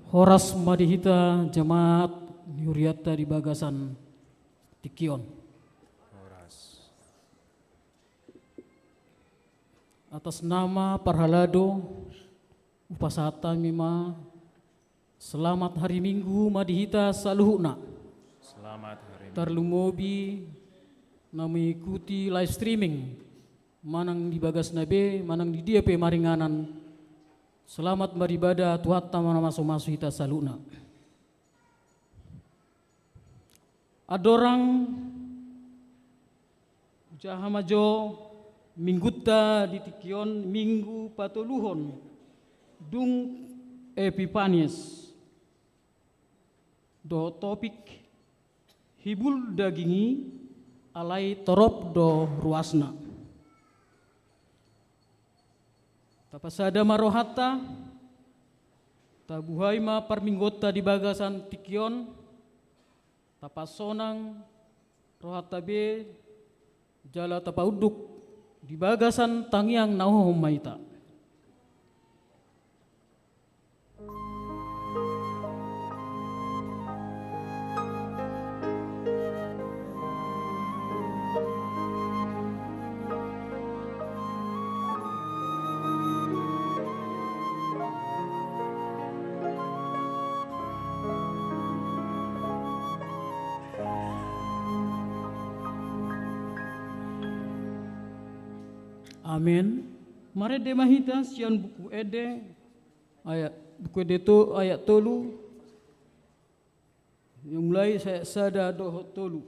Horas Madihita Jemaat Yuriata di Bagasan Tikion. Atas nama Parhalado Upasata Mima, selamat hari Minggu Madihita Saluhuna. Selamat hari Minggu. Tarlumobi na mengikuti live streaming manang di Bagas Nabe, manang di dia pe maringanan. Selamat beribadah Tuhan tamana masuk hita saluna. Adorang jahamajo minggutta di Tikion minggu patuluhon dung Epipanies do topik hibul dagingi alai torop do ruasna. Tapasada marohata tabuhai ma parminggota di Bagasan Tikion tapasonang rohata be jala tapauduk di Bagasan Tangiang Nauhom Maita. Amin. Mare de mahita sian buku ede ayat buku ede to ayat tolu yang mulai saya sada doh tolu.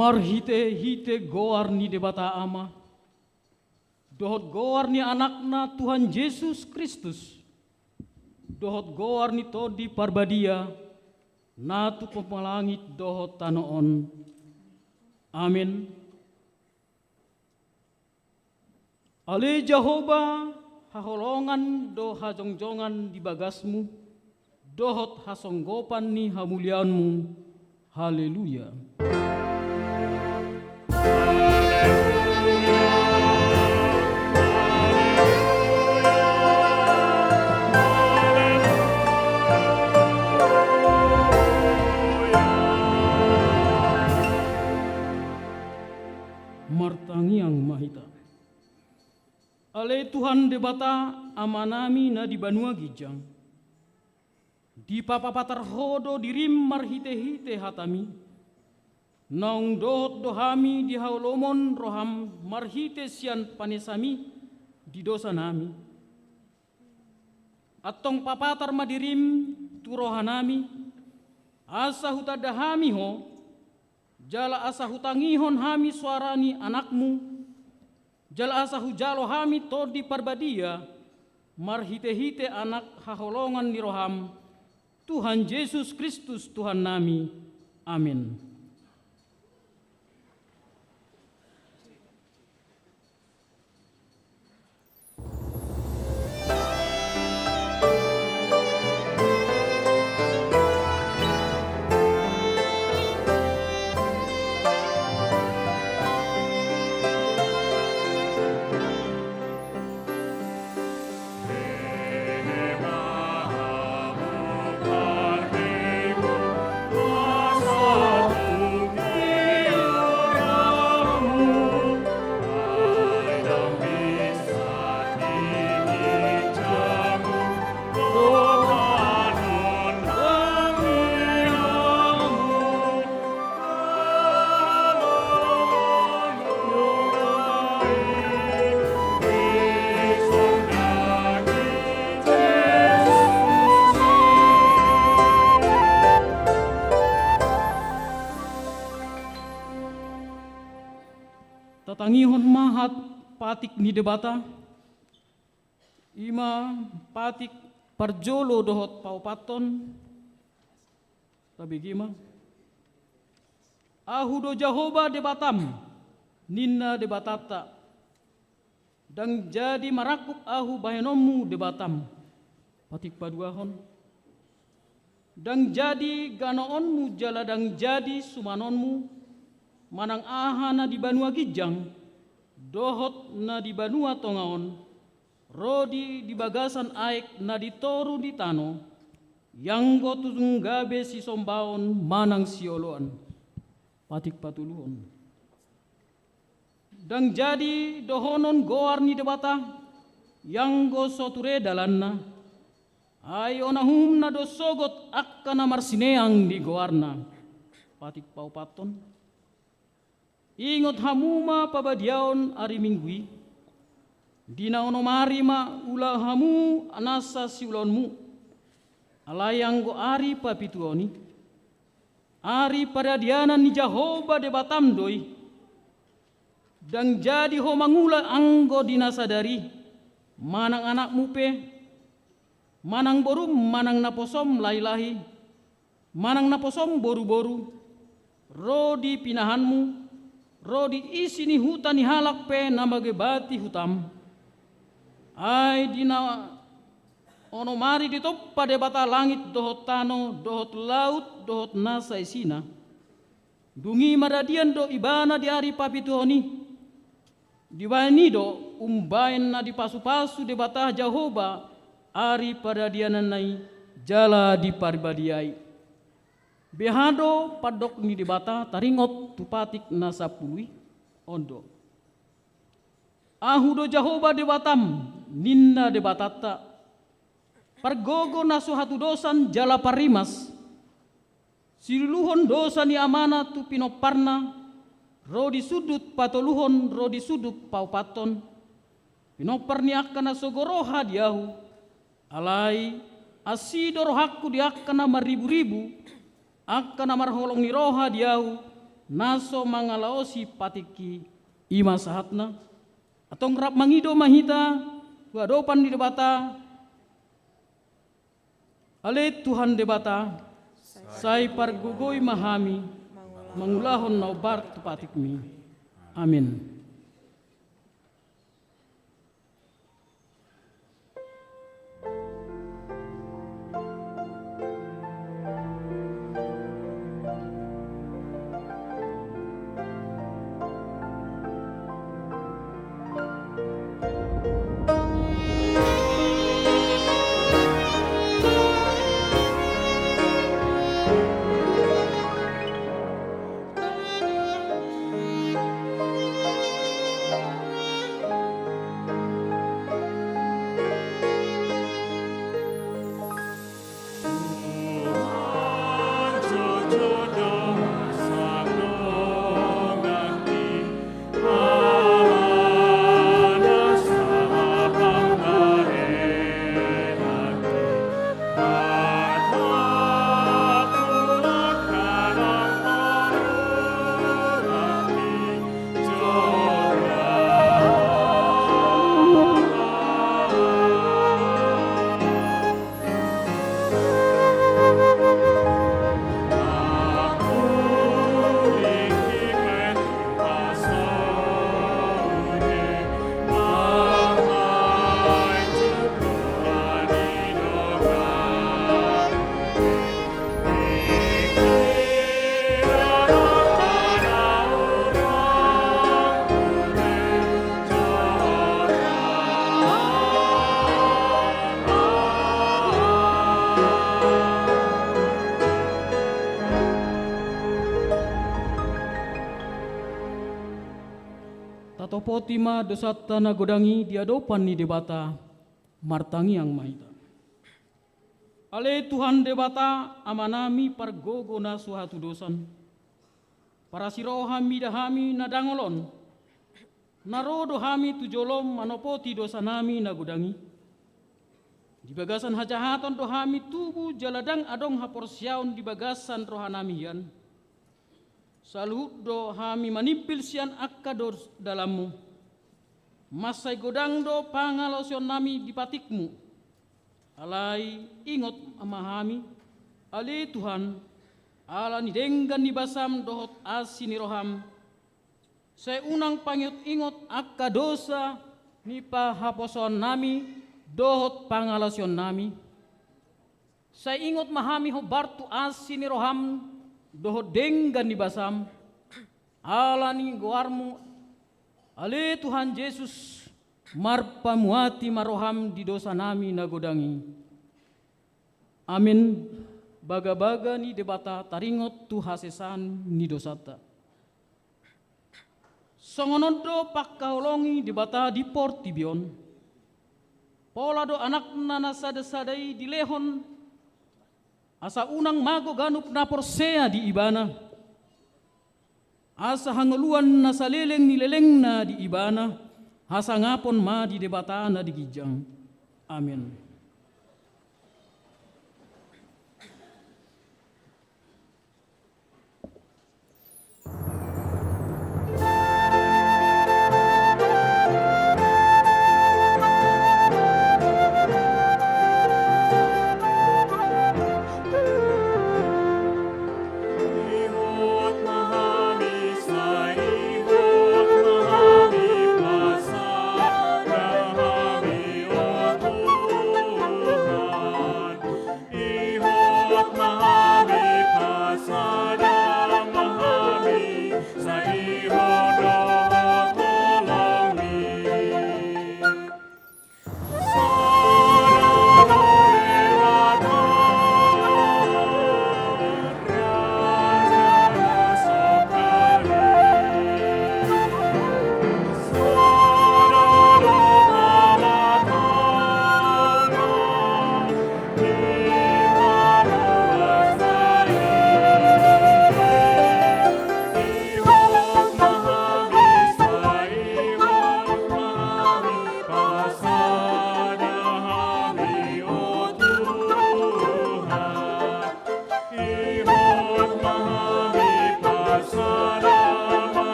Marhite goar ni debata ama. Dohot goar ni anakna Tuhan Yesus Kristus. Dohot goar ni todi parbadia. Natu pemalangit dohot tanoon. Amin. Ale Jehovah haholongan do hajongjongan di bagasmu. Dohot hasonggopan ni hamulianmu. Haleluya. Martangiang mahita. Ale Tuhan debata amanami na di banua gijang. Di papapatar hodo dirim marhite-hite hatami. Naung dohot dohami di haulomon roham marhite sian panesami di dosa nami. Atong papatar madirim turohanami. Asa hutadahami ho. Jala asa hutangihon hami suarani anakmu. Jala asa hujalo hami todi parbadia. Marhite-hite anak haholongan ni roham. Tuhan Yesus Kristus Tuhan nami. Amin. Tatangihon mahat patik ni debata. Ima patik parjolo dohot paupaton. Tabi gima. Ahu do Jehovah debatam. Ninna debatata. Dang jadi marakup ahu bahenomu debatam. Patik paduahon. Dang jadi ganoonmu jala dang jadi sumanonmu. Manang aha na di banua gijang, dohot na di banua tongaon, rodi di bagasan aek na di toru di tano, yang go tunggabe si sombaon manang sioloan, patik patuluhon. Dang jadi dohonon goar ni debata, yang go soture dalanna, ayo nahum na dosogot akkana marsineang di goarna, patik paupaton. Ingot hamuma pabadiaon ari minggui. Dina ono marima ula hamu anasa siulonmu. Alayang go ari papituoni. Ari padadianan ni Jehovah debatam doi. Dang jadi ho mangula anggo dinasadari. Manang anak mupe. Manang borum manang naposom lahi-lahi. Manang naposom boru-boru. Rodi pinahanmu. Rodi isi ni hutan ni halak pe namagebati hutam. Ay dina ono mari ditoppa debata langit dohot tano, dohot laut, dohot nasa isina. Dungi maradian do ibana di ari papituhoni. Diwani do umbain na di pasu-pasu debata Jehovah ari paradianan nai jala di paribadiai. Behado padok ni debata taringot tupatik nasapului ondo. Ahudo Jehovah debatam ninna debatata. Pargogo nasu hatu dosan jala parimas. Siluhon dosa ni amana tu pinoparna. Rodi sudut patoluhon rodi sudut paupaton. Pinopar ni akana sogoroha diahu. Alai asidor hakku di akana maribu-ribu. Akka namar holong ni roha diau naso mangalaosi patiki ima sahatna atong rap mangido mahita wadopan di debata ale Tuhan debata sai pargugoi mahami mangulahon naubar tu patikmi amin. Potima dosata na godangi diadopan ni debata martangi yang mahita. Ale Tuhan debata amanami pargogo na suatu dosan. Para sirohami dahami na dangolon. Narodo hami tujolom manopoti dosa nami na godangi. Di bagasan hajahaton dohami tubuh jaladang adong haporsiaon di bagasan rohanami yan. Saluhut do hami manimpil sian akkador dalammu. Masai godang do pangalosion nami di patikmu. Alai ingot amahami. Ali Tuhan. Ala ni denggan ni basam dohot asini roham. Saya unang pangyut ingot akkadosa ni pahaposon nami dohot pangalosion nami. Saya ingot mahami hobartu asini roham. Doho denggan di basam alani goarmu ale Tuhan Yesus marpamuati maroham di dosa nami nagodangi amin. Baga-baga ni debata taringot tu hasesan ni dosata songonondo pakkaolongi debata di portibion pola do anak nana sada-sadai di lehon asa unang mago ganup na porsea di ibana. Asa hanguluan na saleleng nileleng na di ibana. Asa ngapon ma di debata na di gijang. Amin. Mahami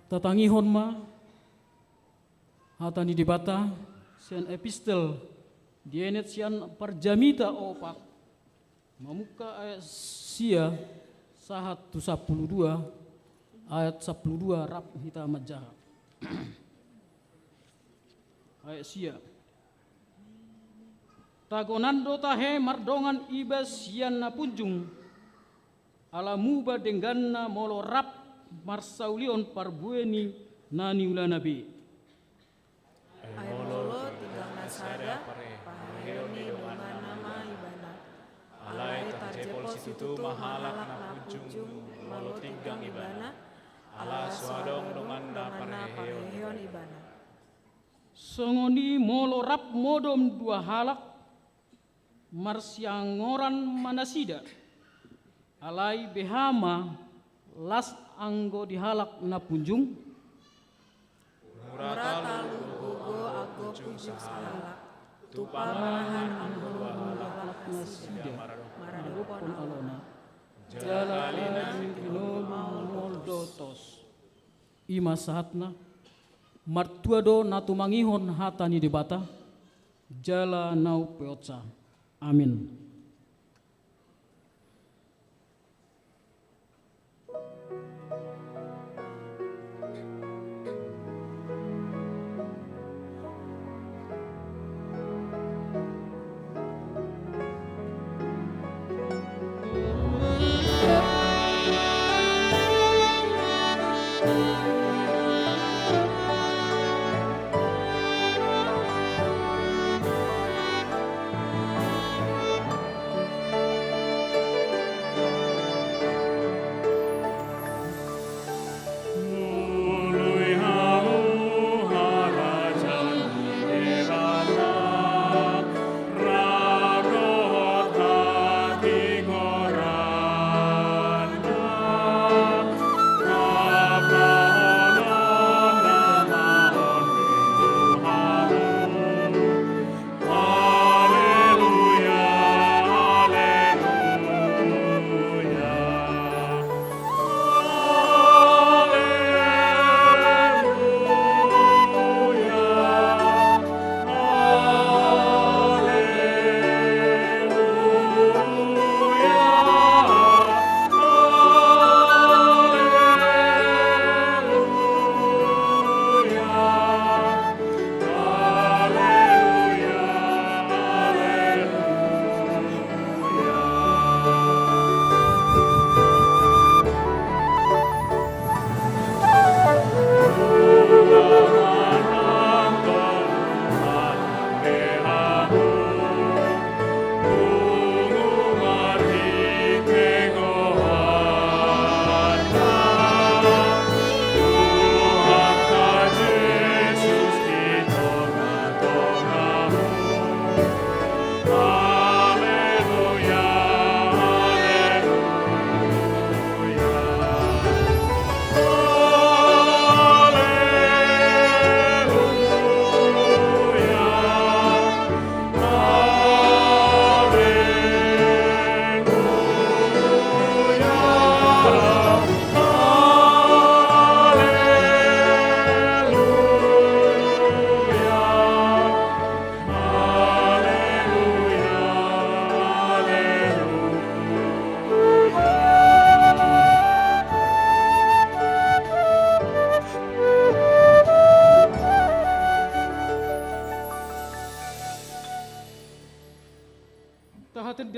tatangihon ma hata ni debata sian epistel dienet sian parjamita opak mamuka ayat sia sahat tu 12 ayat 12 rap hita majah ayat sia tagonando tahe mardongan ibas sian na punjung alamuba dengganna molo rap marsaulion parbueni nani ula nabi Ay molo tigang nasada paheoni dengan nama ibana alai tarjepol situ mahalak na punjung malo tigang ibana ala suadong dengan pareheon ibana songoni molo rap modom dua halak marsiangoran manasida alai behama las anggo dihalak na punjung murata lugo ago punjung sahalak tupa manahan anggo dua halak nasida maradopon alona jalalina moldotos ima sahatna martuado natumangihon hatani debata jala nau peotsa amin.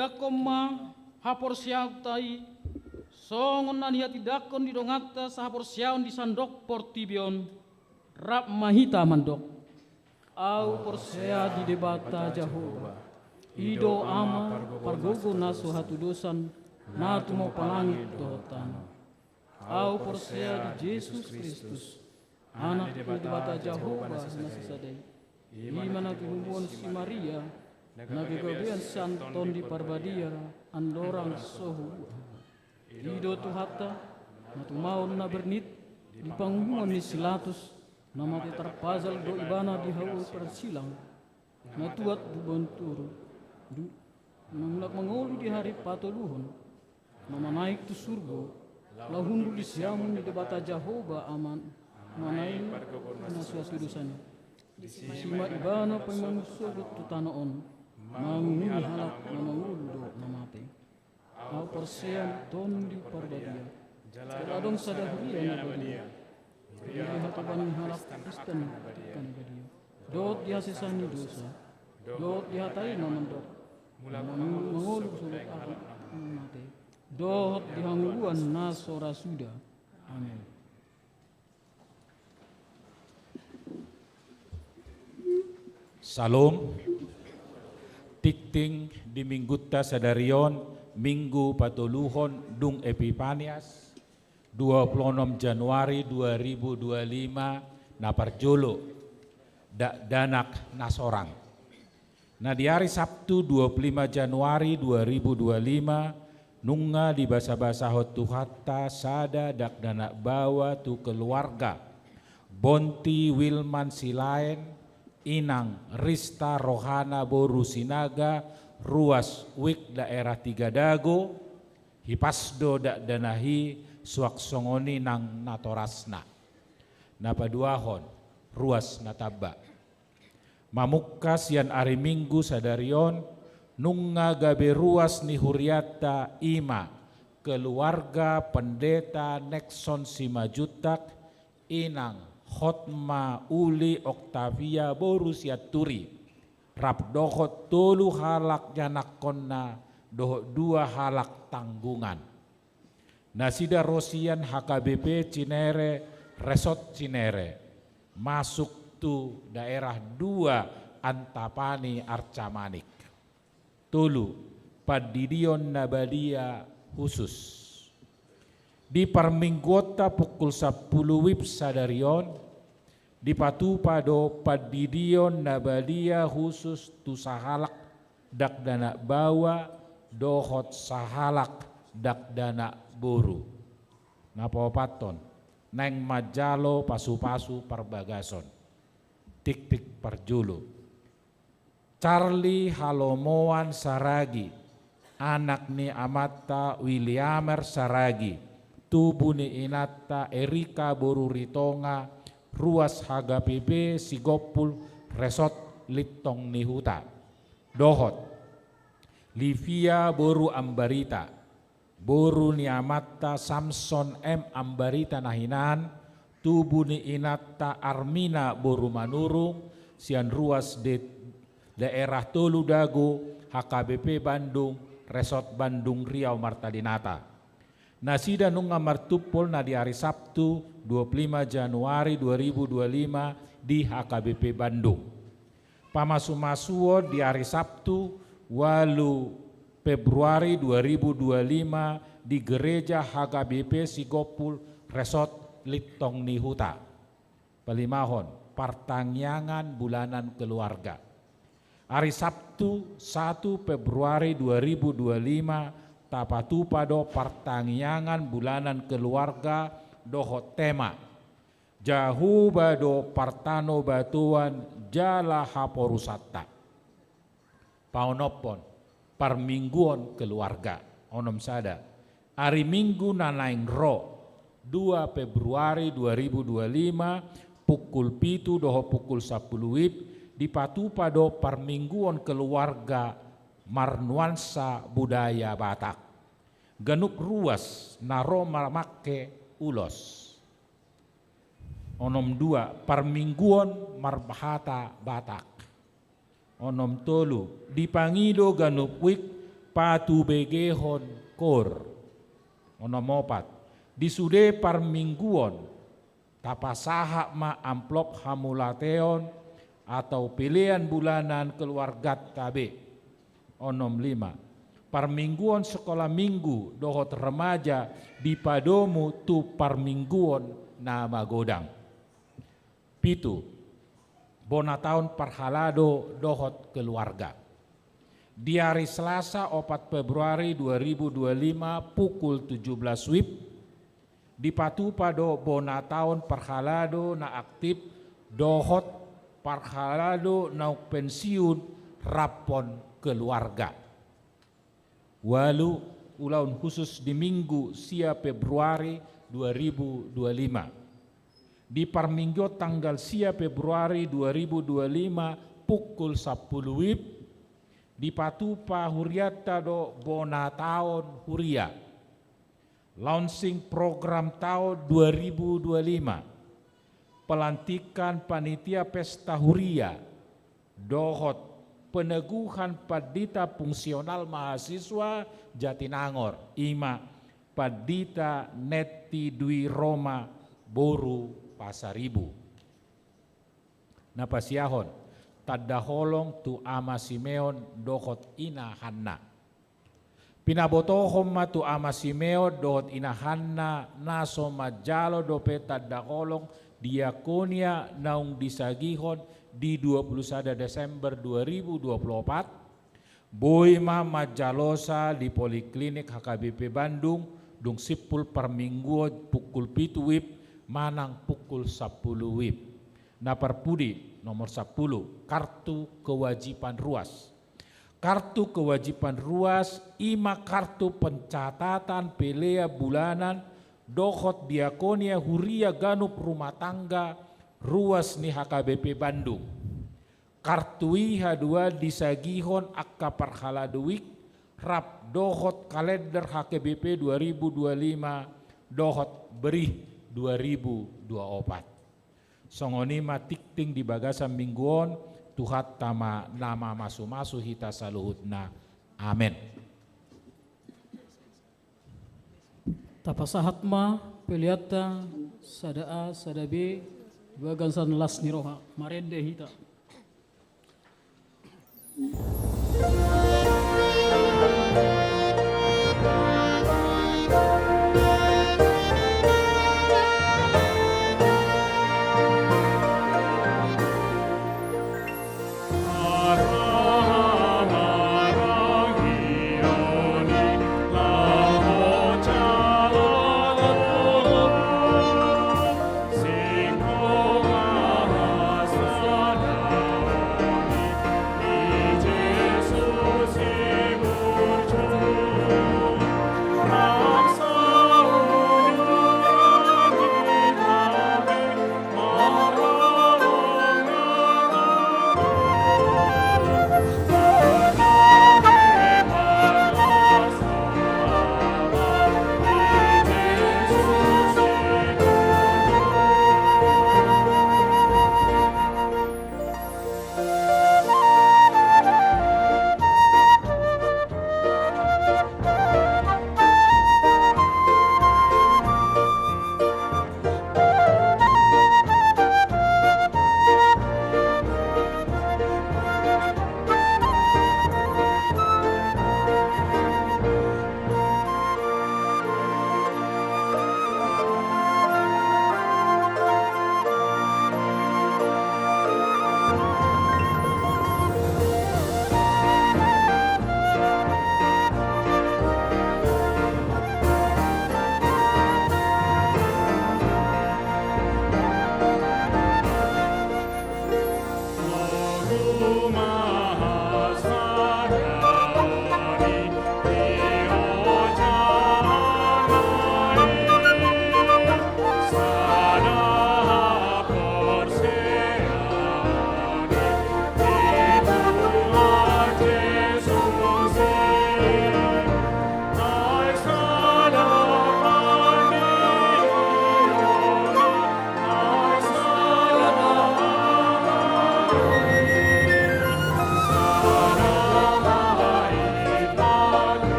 Tidakon ma hapor siaw tai songon nan hiat tidakon di dongata sahapor siaw di sandok portibion rap mahita mandok au porsea di debata Jehovah ido ama pargogo nasu hatu dosan natu mau palangit dotan au porsea di Yesus Kristus anak di debata Jehovah nasi sadai imana tuhumon si Maria Nabi Gabriel santon di parbadia andorang sohu ido tu hatta natu maun na bernit di panggungan ni silatus nama ti terpazal do ibana di haul persilang natuat du benturu nangnak mengolu di hari patoluhun nama naik tu surga lahundu di siamun di debata Jehovah aman manai nasuas dusan simat ibana pemanusugot tutanaon manguni halak namanguldo namate au persean ton di parbadia jaladong sadahria nabadia Iri hatapan halak Kristen kan badia dot diasisani dosa dot dihatai namandot menguluk sulit aku mate dot dihangguan nasora suda amin. Salam, tikting di mingguta sadarion minggu patuluhon dung Epifanias 26 Januari 2025 na parjolo danak nasorang. Na di hari Sabtu 25 Januari 2025 nunga di basa-basa hotu hatta sada dak danak bawa tu keluarga Bonti Wilman Silaen Inang Rista Rohana Boru Sinaga ruas wik daerah Tiga Dago hipasdo dak danahi suak songoni nang natorasna napaduahon ruas nataba mamukas yan ari minggu sadarion nunga gabe ruas ni huriata ima keluarga pendeta Nexon Simajutak Inang Hotma Uli Octavia Borusiaturi rap dohot tolu halak janak konna dohot dua halak tanggungan nasida Rosian HKBP Cinere Resort Cinere masuk tu daerah 2 Antapani Arcamanik tolu Padidion Nabadia khusus di Parminggota pukul 10 WIB sadarion di Patupado Padidion Nabadia khusus tu sahalak dak dana bawa dohot sahalak dak dana boru napapaton neng majalo pasu-pasu perbagason tik-tik parjulu Charlie Halomoan Saragi anak ni Amata Williamer Saragi tubuh ni Inata Erika Boru Ritonga ruas HGPB Sigopul Resort Litong Nihuta dohot Livia Boru Ambarita Boru ni Amata Samson M Ambarita Nahinan tubuh ni Inata Armina Boru Manurung sian ruas de daerah Tolu Dago HKBP Bandung Resort Bandung Riau Martadinata nasida nunga martupol na di hari Sabtu 25 Januari 2025 di HKBP Bandung pamasu-masuo di hari Sabtu 8 Februari 2025 di gereja HKBP Sigopul Resort Litong Nihuta Palimahon pertangyangan bulanan keluarga hari Sabtu 1 Februari 2025 tapatupado pertangyangan bulanan keluarga dohot tema jahu bado partano batuan jala haporusata paunopon parmingguon keluarga onom sada hari minggu nanaing ro 2 Februari 2025 pukul 7 doho pukul 10 WIB di patupado parmingguon keluarga Marnuansa budaya Batak ganuk ruas naro make ulos onom 2 parmingguon marbahata Batak onom tolu dipangido ganuk wik patu begehon kor onom 4 disude parmingguon tapasaha ma amplop hamulateon atau pilihan bulanan keluarga tabe onom 5 parmingguon sekolah minggu dohot remaja di padomu tu parmingguon nama godang 7 bona tahun parhalado dohot keluarga di hari Selasa 4 Februari 2025 pukul 17 WIB di patupado bona tahun parhalado na aktif dohot parhalado na pensiun rapon keluarga walu ulaun khusus di minggu sia Februari 2025 di Parminggo tanggal 10 Februari 2025 pukul 10 WIB di Patupa Huriata do Bona tahun Huria. Launching program tahun 2025. Pelantikan panitia pesta Huria. Dohot peneguhan padita fungsional mahasiswa Jatinangor. Ima padita Neti Dwi Roma Boru Pasaribu. Napasiahon tadaholong tu ama Simeon dohot ina Hanna. Pinabotohom ma tu ama Simeon dohot ina Hanna naso majalo dope tadaholong diakonia naung disagihon di 21 Desember 2024. Boy ma majalosa di Poliklinik HKBP Bandung dung sipul Parminggo pukul 7 WIB manang pukul 10 WIB. Naparpudi nomor 10, kartu kewajiban ruas. Kartu kewajiban ruas ima kartu pencatatan pelea bulanan dohot diakonia Huria Ganup rumah tangga ruas ni HKBP Bandung. Kartu IH2 disagihon akka parhaladuik rap dohot kalender HKBP 2025 dohot berih 2024. Songonima tikting di bagasan mingguon Tuhat tama nama masu-masu hita saluhutna. Amin. Tapasahatma peliata sada A sada B bagasan las niroha marende hita. Singko mahasana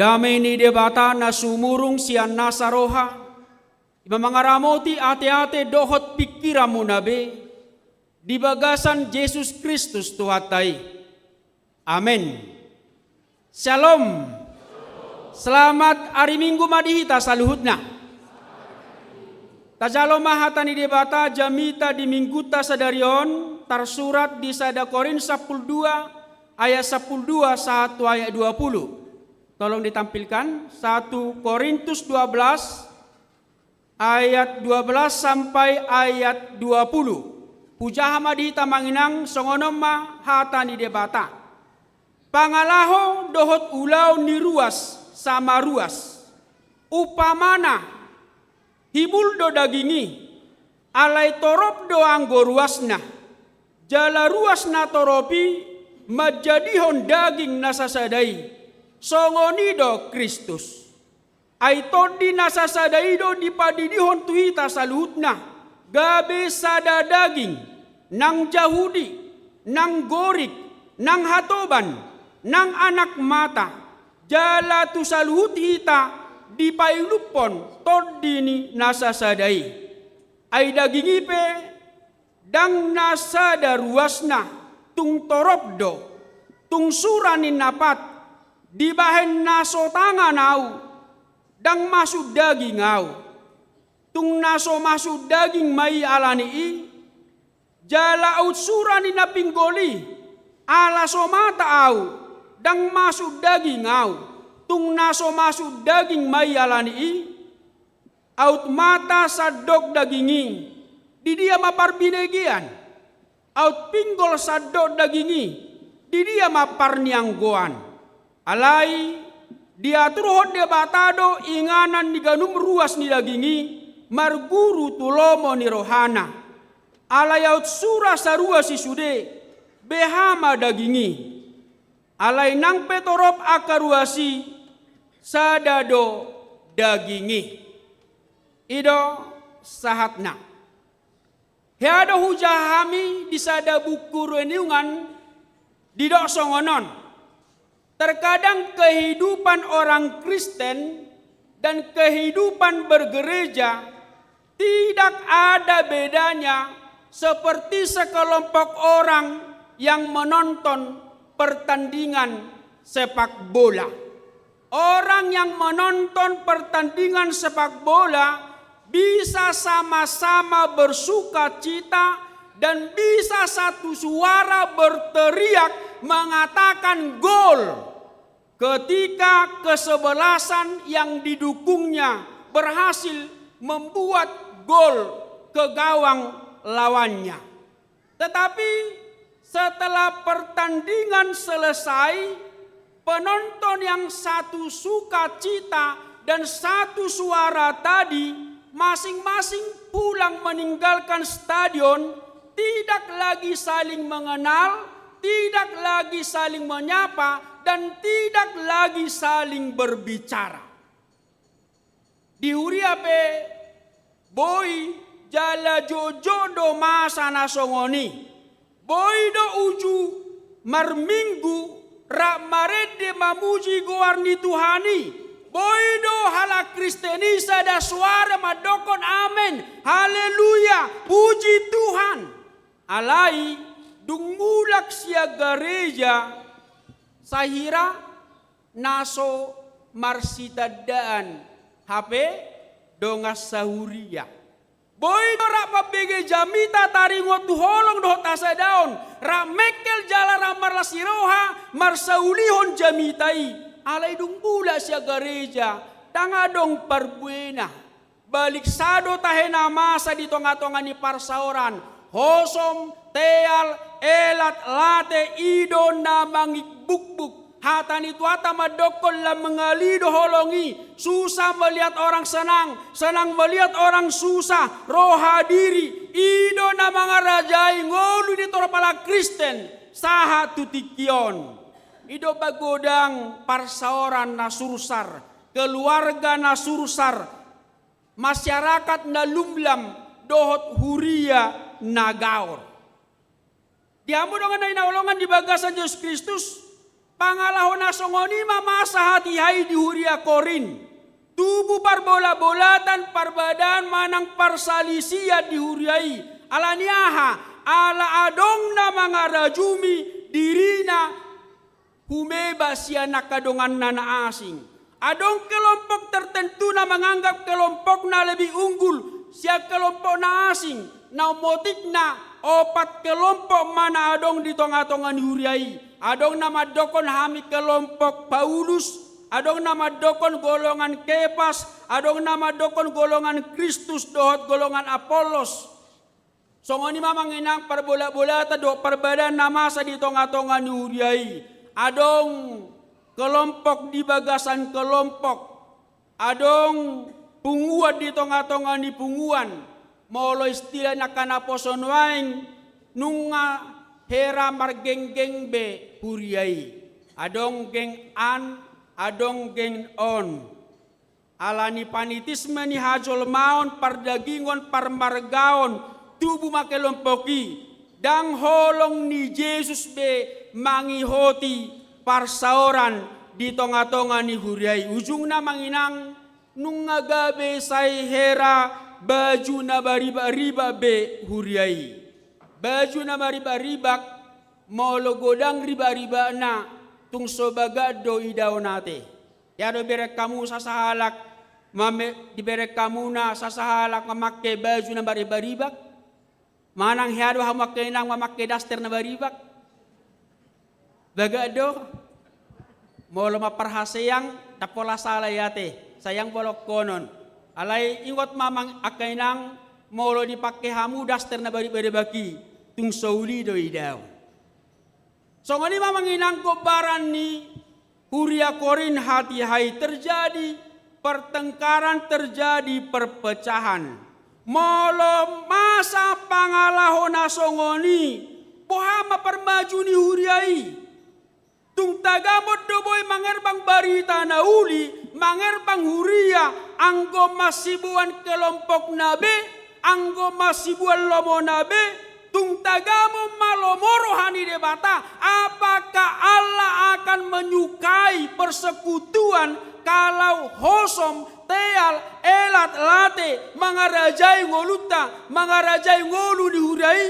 Damay ni debata na sumurong siya nasaroha. Imamangaramoti ate-ate dohot pikira mo nabe. Dibagasan Jesus Kristus tuhatay. Amen. Shalom. Selamat hari Minggu madihita saluhut na. Tajalo mahata ni debata jamita di mingguta sadarion tersurat di sada Korin 12 ayat 12 1 ayat 20. Tolong ditampilkan 1 Korintus 12 ayat 12 sampai ayat 20. Puja hamadita manginang songonom mahata ni debata. Pangalaho dohot ulau ni ruas sama ruas. Upamana hibul do dagingi alai torop do anggo ruasna. Jala ruasna toropi majadihon daging nasasadai. Songonido Kristus. Aitodi nasasadaido dipadidihon tuhita saluhutna. Gabe sada daging, nang Yahudi, nang gorik, nang hatoban, nang anak mata. Jala tu saluhut hita dipailupon todini nasasadai. Ay dagingipe dang nasada ruasna tung toropdo, tung suranin napat. Di bahen naso tangan au, dang masuk daging au. Tung naso masuk daging mai alani i, jala out surani na pinggoli, ala so mata au, dang masuk daging au. Tung naso masuk daging mai alani i, out mata sadok dagingi, di dia maparbinegian. Out pinggol sadok dagingi, di dia maparnianggoan. Alai diatur hot debatado inganan ni ganum ruas ni dagingi marguru tulomo ni rohana. Alai out surah sarua si sude behama dagingi. Alai nang petorop akaruasi sadado dagingi. Ido sahatna. Heado hujahami di sada buku reniungan didok songonon. Terkadang kehidupan orang Kristen dan kehidupan bergereja tidak ada bedanya seperti sekelompok orang yang menonton pertandingan sepak bola. Orang yang menonton pertandingan sepak bola bisa sama-sama bersuka cita dan bisa satu suara berteriak mengatakan gol. Ketika kesebelasan yang didukungnya berhasil membuat gol ke gawang lawannya. Tetapi setelah pertandingan selesai, penonton yang satu sukacita dan satu suara tadi masing-masing pulang meninggalkan stadion, tidak lagi saling mengenal, tidak lagi saling menyapa, dan tidak lagi saling berbicara. Di huriape boy jala jojo do masa nasongoni. Boy do uju marminggu rak marede mamuji goarni Tuhani. Boy do hala Kristenisa da suara madokon amen. Haleluya, puji Tuhan. Alai dungulak sia gereja sahira naso marsitadaan HP dongas sahuria. Boy do rak mabege jamita taringot holong do tasa daun. Rak mekel jala ramar lasiroha marsaulihon jamitai. Alai dunggula sia gereja tangadong parbuena. Balik sado tahena masa di tonga-tonga ni parsaoran. Hosom teal elat late ido na mangikbukbuk. Hatan itu hata madokol la mengalido holongi. Susah melihat orang senang, senang melihat orang susah. Roha diri ido na mangarajai ngolu di toropala Kristen saha tutikion. Ido bagodang parsaoran na sursar, keluarga na sursar, masyarakat na lumlam dohot huria nagaor. Diamu dengan naulongan di bagasan Yesus Kristus, pangalahon na songoni mamasa hati hai di huria korin. Tubuh parbola-bolatan parbadan manang parsalisia di huriai. Alaniaha ala adong na mga rajumi dirina humeba siya nakadongan na naasing. Adong kelompok tertentu na menganggap kelompok na lebih unggul siya kelompok na asing. Na motik na opat kelompok mana adong di tonga-tonga ni huriai. Adong nama dokon hami kelompok Paulus. Adong nama dokon golongan Kepas, adong nama dokon golongan Kristus, dohot golongan Apolos. Songoni mamanginang parbola-bolata do parbadan nama sa di tonga-tonga ni huriai. Adong kelompok di bagasan kelompok. Adong punguan di tonga-tonga ni punguan. Molo istilah na kanaposon waing nunga hera margeng-geng be huriai. Adong geng an, adong geng on. Alani panitisme ni hajol maon pardagingon parmargaon tubuh makelompoki. Dang holong ni Jesus be mangihoti parsaoran di tonga-tonga ni huriai. Ujung na manginang nung ngagabe say hera baju na bariba-riba be huriai. Baju na bariba-ribak molo godang riba-riba na tung sobagado idaw nate. Yado berek kamu sasahalak diberek kamu na sasahalak mamakai baju na bariba-ribak. Manang hiado hamakai nang mamakai daster na baribak. Bagado molo maparhasayang tapola salayate. Sayang bolok konon. Alay ingot mamang akay nang molo dipakai hamu daster na bari-baki tung sauli do idaw. So ngani mamanginang kobaran ni huria korin hati hai terjadi pertengkaran, terjadi perpecahan. Molo masa pangalahon na songoni pohama permaju ni huriai. Tung tagamot doboy mangerbang barita na uli, mangerbang huria, anggo masibuan kelompok nabe, anggo masibuan lomo nabe, tung tagamo malomoro hani debata, apakah Allah akan menyukai persekutuan kalau hosom, teal, elat, late, mangarajai ngoluta, mangarajai ngolu dihurai,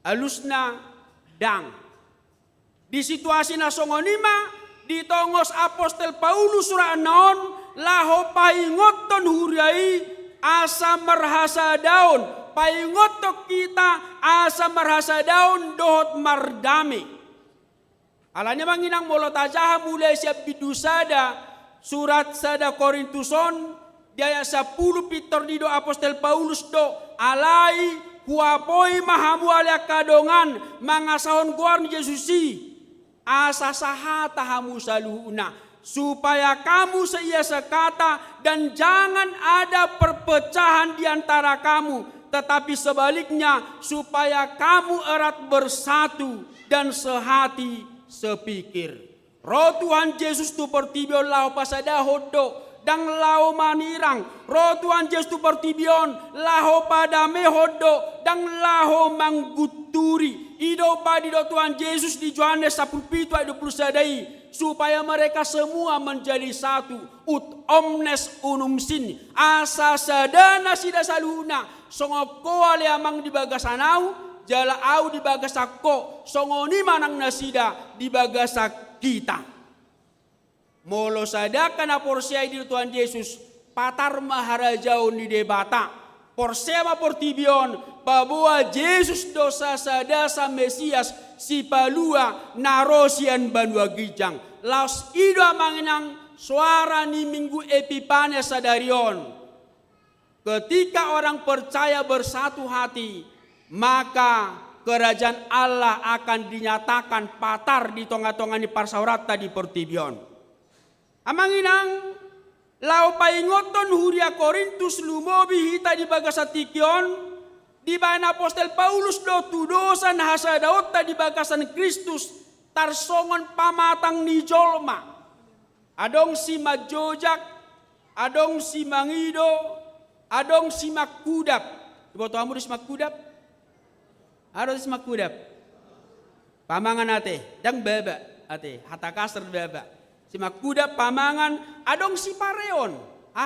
alusna dang. Di situasi nasongonima, di tongos apostol Paulus surah naon, laho paingoton hurai, asa merhasa daun, paingotok kita asa merhasa daun dohot mardame. Alanya manginang molotajaha mulai siap bidusada surat sada Korintuson di ayat 10 pitor di do apostol Paulus do alai huapoi mahamu alia kadongan mangasahon guar ni Yesusi asa sahata hamu saluhuna supaya kamu seia sekata dan jangan ada perpecahan di antara kamu, tetapi sebaliknya supaya kamu erat bersatu dan sehati sepikir. Roh Tuhan Yesus tu pertibion lau pasada hodo dang lau manirang. Roh Tuhan Yesus tu pertibion lau pada mehodo dang lau mangguturi. Ido padi do Tuhan Yesus di Yohanes 10 ayat 21 supaya mereka semua menjadi satu. Ut omnes unum sin asa sadana sida saluna songo ale amang di bagasanau jala au di bagasako songoni manang nasida di bagasak kita. Molo sadakan aporsiai di Tuhan Yesus patar maharajau ni debata porsema portibion bahwa Yesus dosa sadasa Mesias si palua narosian banua gijang laos ido manginang suara ni minggu Epiphanias sadarion. Ketika orang percaya bersatu hati, maka kerajaan Allah akan dinyatakan patar di tonga-tonga ni parsaurata di pertibion. Amanginang lau paingoton huria Korintus lumobi hita di bagasatikion di bahan apostol Paulus do tudosan hasadaota di bagasan Kristus tarsongon pamatang ni jolma. Adong si majojak, adong si mangido, adong si makudap. Ibu tahu di makudap? Ada si makudap. Pamangan nate, dang baba. ate hata kasar baba. Si makuda pamangan adong si pareon.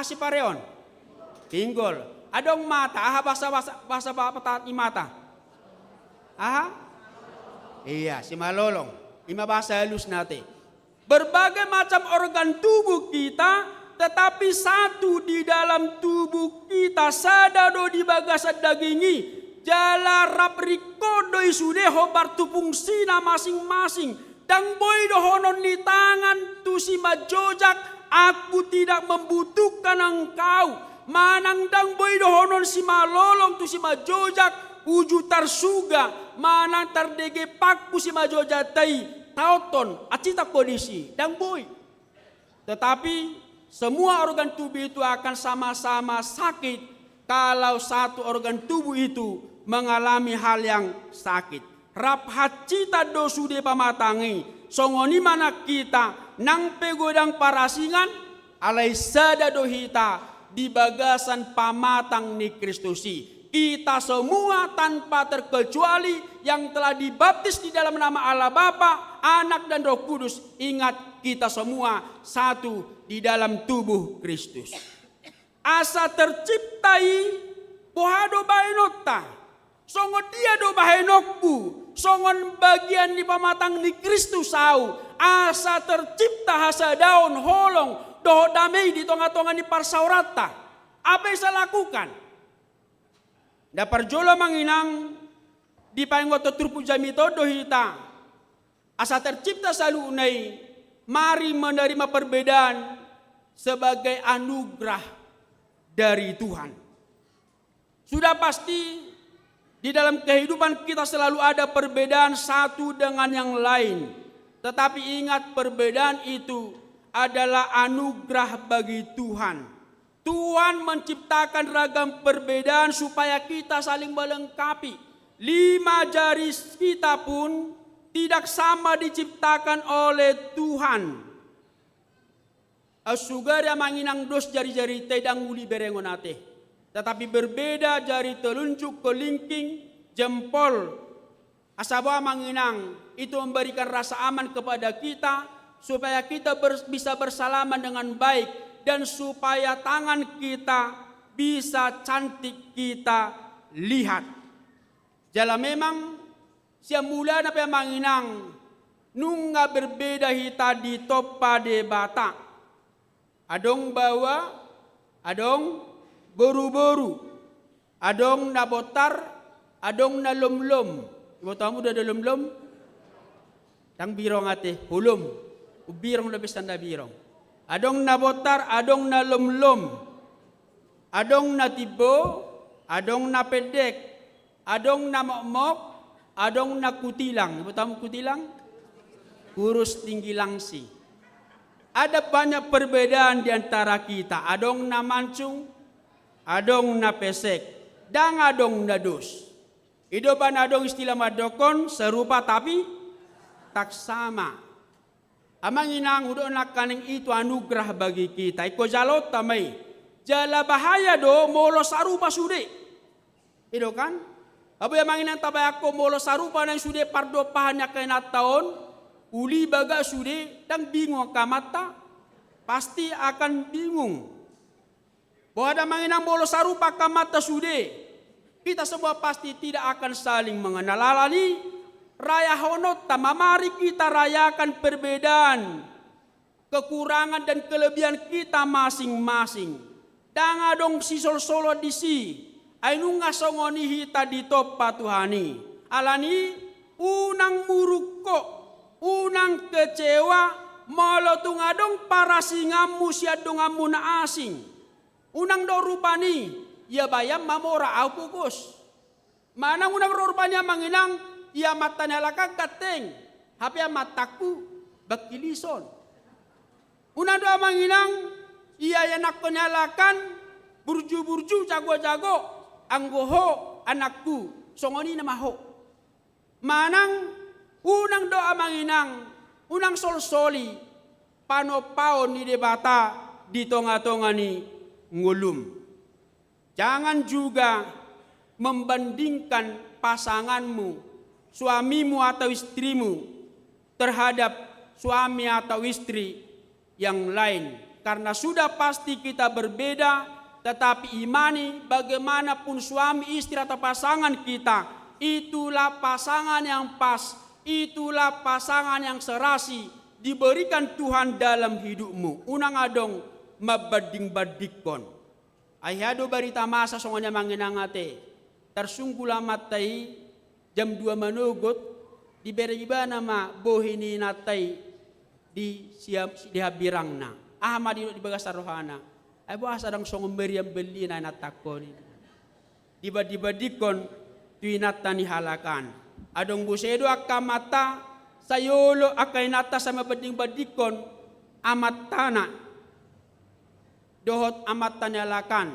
Si pareon. Pinggol. Adong mata. Bahasa apa ni mata? Iya, si malolong. Ima bahasa halus nate. Berbagai macam organ tubuh kita, tetapi satu di dalam tubuh kita sadado di bagasan dagingi jala rap rikodo isude hobar tu fungsina masing-masing dan boy dohonon di tangan tu si majojak aku tidak membutuhkan engkau manang dang boy dohonon si malolong tu si majojak uju tarsuga manang tardege pakku si majojak tai tauton acita kondisi dang boy. Tetapi semua organ tubuh itu akan sama-sama sakit kalau satu organ tubuh itu mengalami hal yang sakit. Rap hacita dosude pamatangi. Songoni mana kita nang pegodang parasingan alai sada dohita di bagasan pamatang ni Kristusi. Kita semua tanpa terkecuali yang telah dibaptis di dalam nama Allah Bapa, Anak dan Roh Kudus. Ingat kita semua satu di dalam tubuh Kristus. Asa terciptai bohado baenota. Songon dia do bahenokku. Songon bagian di pamatang ni Kristus au. Asa tercipta hasa daun holong. Doh damai di tonga-tonga ni parsaurata. Apa yang saya lakukan? Dapar jola manginang di paingoto turpu jamito dohita. Asa tercipta salu unai. Mari menerima perbedaan sebagai anugerah dari Tuhan. Sudah pasti di dalam kehidupan kita selalu ada perbedaan satu dengan yang lain. Tetapi ingat perbedaan itu adalah anugerah bagi Tuhan. Tuhan menciptakan ragam perbedaan supaya kita saling melengkapi. 5 jari kita pun tidak sama diciptakan oleh Tuhan. Asugara manginang dos jari-jari tedang uli berengonate. Tetapi berbeda jari telunjuk, kelingking, jempol. Asaba manginang itu memberikan rasa aman kepada kita supaya kita bisa bersalaman dengan baik. Dan supaya tangan kita bisa cantik kita lihat. Jala memang siya mula na pamanginang nung nga berbeda hita di topa de bata. Adong bawa, adong boru-boru, adong nabotar, adong nalomlom. Ibu tamu udah ada lom-lom? Tang birong ate, hulum. Ubirong lebih tanda birong. Adong nabotar, adong na lomlom, adong na tibo, adong na pedek, adong na mokmok, adong na kutilang. Ibu tahu kutilang? Kurus tinggi langsi. Ada banyak perbedaan di antara kita. Adong na mancung, adong na pesek, dan adong na dos. Idoban adong istilah madokon serupa tapi tak sama. Amang inang hudo nak kaning itu anugerah bagi kita. Iko jalot tamay. Jala bahaya do molo sarupa sude. Ido kan? Abu amang inang tabay ako molo sarupa nang sude pardo pahanya kainat taon. Uli baga sude dan bingung kamata. Pasti akan bingung. Bahwa ada manginang molo sarupa kamata sude. Kita semua pasti tidak akan saling mengenal alani. Raya honot tamamari kita rayakan perbedaan, kekurangan dan kelebihan kita masing-masing. Danga dong si sol-solo di si, ainung ngasongoni hita di topa Tuhani. Alani unang muruko, unang kecewa, malotung adong para singamu siadong amuna asing. Unang do rupani, ya bayam mamora au pukus. Manang unang rupanya manginang, ia mata nalakang kateng, hape mataku bakilison. Una doa manginang, ia yang nak nyalakan burju-burju jago-jago, anggoho anakku, songoni nama ho. Manang unang doa manginang, unang sol-soli, pano-paon ni debata di tonga-tonga ni ngulum. Jangan juga membandingkan pasanganmu, suamimu atau istrimu terhadap suami atau istri yang lain. Karena sudah pasti kita berbeda, tetapi imani bagaimanapun suami istri atau pasangan kita, itulah pasangan yang pas, itulah pasangan yang serasi diberikan Tuhan dalam hidupmu. Unang adong mabading-badikon. Ayado barita masa songonya manginangate. Tersunggulah matai jam 2 manugot diberi iba nama bohini natai di habirang na. Ahmad di bagas rohana. Ay buah sadang songong meriam beli na natakon. Dibadikon tuinata ni halakan. Adong busedo akamata sayolo akay nata sama bading-badikon amat tanah. Dohot amat tanyalakan.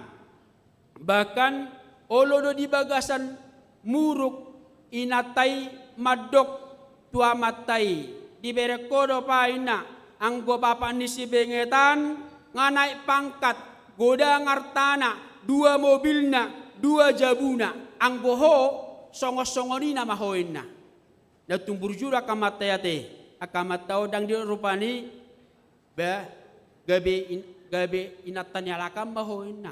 Bahkan olodo di bagasan muruk inatay madok tuamatay. Diberi kodo pa ina ang gopapa ni si bengetan nganai pangkat goda ngartana 2 mobilna 2 jabuna ang goho songos-songoni na mahoin na. Natumbur jura kamatayate akamatao dang di rupani ba gabi inatan yalakam mahoin na.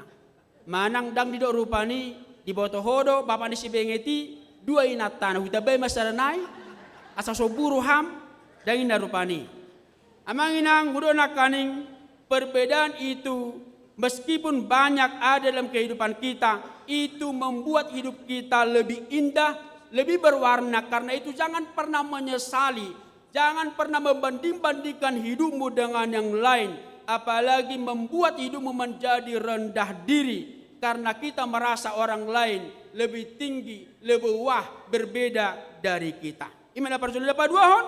Manang dang di rupani di botohodo bapa ni si bengeti 2 inatan hutabay masaranay asa soburu ham dang inarupani. Amang inang hudona kaning perbedaan itu meskipun banyak ada dalam kehidupan kita, itu membuat hidup kita lebih indah, lebih berwarna. Karena itu jangan pernah menyesali, jangan pernah membanding-bandingkan hidupmu dengan yang lain, apalagi membuat hidupmu menjadi rendah diri karena kita merasa orang lain lebih tinggi, lebih wah, berbeda dari kita. Imana persoalan dapat 2 hon?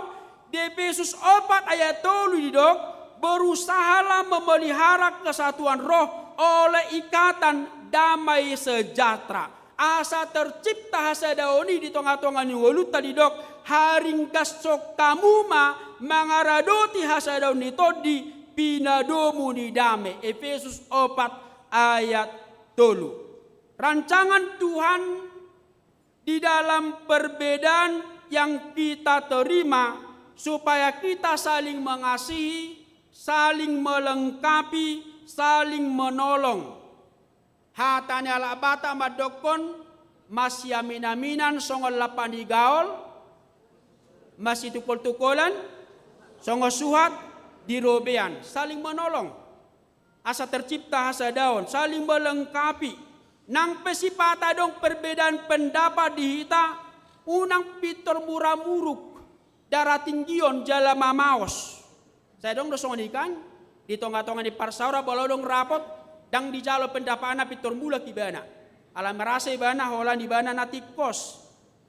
Di Efesus 4 ayat 3 didok, berusahalah memelihara kesatuan roh oleh ikatan damai sejahtera. Asa tercipta hasadaoni di tengah-tengah ni walut tadi dok, haring kasok kamu mangaradoti hasadaoni todi pinadomu ni dame. Efesus 4 ayat 3. Rancangan Tuhan di dalam perbedaan yang kita terima supaya kita saling mengasihi, saling melengkapi, saling menolong. Hatanya ala bata madokon masih aminaminan songol lapan gaol, masih tukul-tukulan, songol suhat dirobean, saling menolong. Asa tercipta hasa daun, saling melengkapi. Nang pesipata dong perbedaan pendapat di hita, unang pitor murah-muruk. Darah tinggion jala mamaos. Saya dong dosong ikan di tonga-tonga di parsaura balau dong rapot dang di jalo pendapana pitor mula kibana. Alam merasa ibana holan ibana natikos.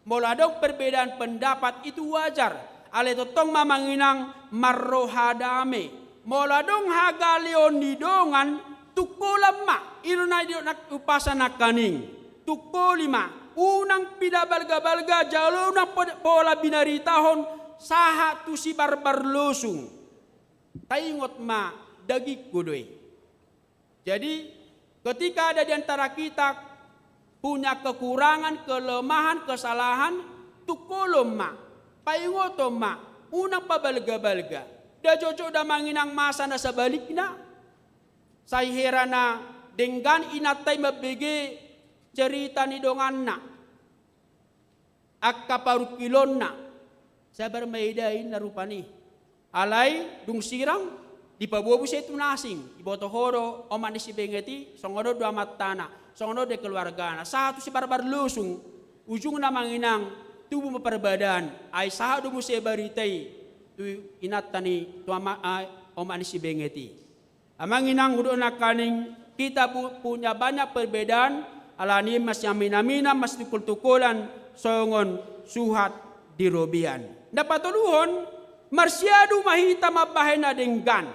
Mola dong perbedaan pendapat itu wajar. Ale totong mamanginang marrohadame. Mola dong hagalion di dongan tukolama iruna di upasana kaning. Tukolima unang pidabalga-balga jalo na pola binari tahun saha tu si barbar losung. Taingot ma dagik kudoy. Jadi ketika ada di antara kita punya kekurangan, kelemahan, kesalahan, tukolom ma, paingotom ma, unang pabalga-balga. Da jojo da manginang masa na sa balik na. Say herana denggan inatay mabege cerita ni dongan na. Akka parukilon na. Sabar maidain na rupani. Alay dung sirang di pabuabu sa itu nasing. Iboto horo o manisi bengeti songono do amat tanah. Songono de keluarga na. Satu si barbar lusung ujung na manginang tubuh maperbadaan. Ay sahado mo sa baritay tu inatani tu o manisi bengeti. Amanginang hudo na kaning kita punya banyak perbedaan. Alani mas yaminamina mas tukul-tukulan songon suhat dirobian. Dapat tuluhon, marsyado mahita mabahay na denggan.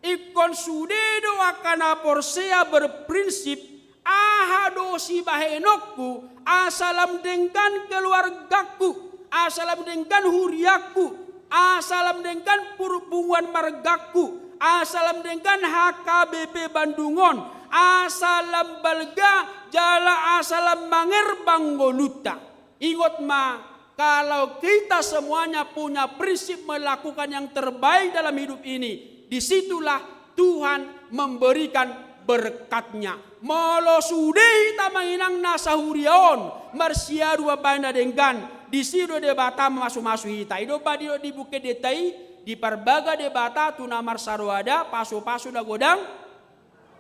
Ikon sudedo akana porsea berprinsip, ahado si bahenokku, asalam denggan keluargaku, asalam denggan huriaku, asalam denggan purubungan margaku, asalam denggan HKBP Bandungon, asalam balga, jala asalam mangerbang goluta. Ingot ma, kalau kita semuanya punya prinsip melakukan yang terbaik dalam hidup ini, disitulah Tuhan memberikan berkatnya. Molo sudehi tamanginang nasahurion marsiaru abana denggan di sido de bata masuk hita ido badio di bukit detai di parbaga de bata tuna marsaruada pasu-pasu da godang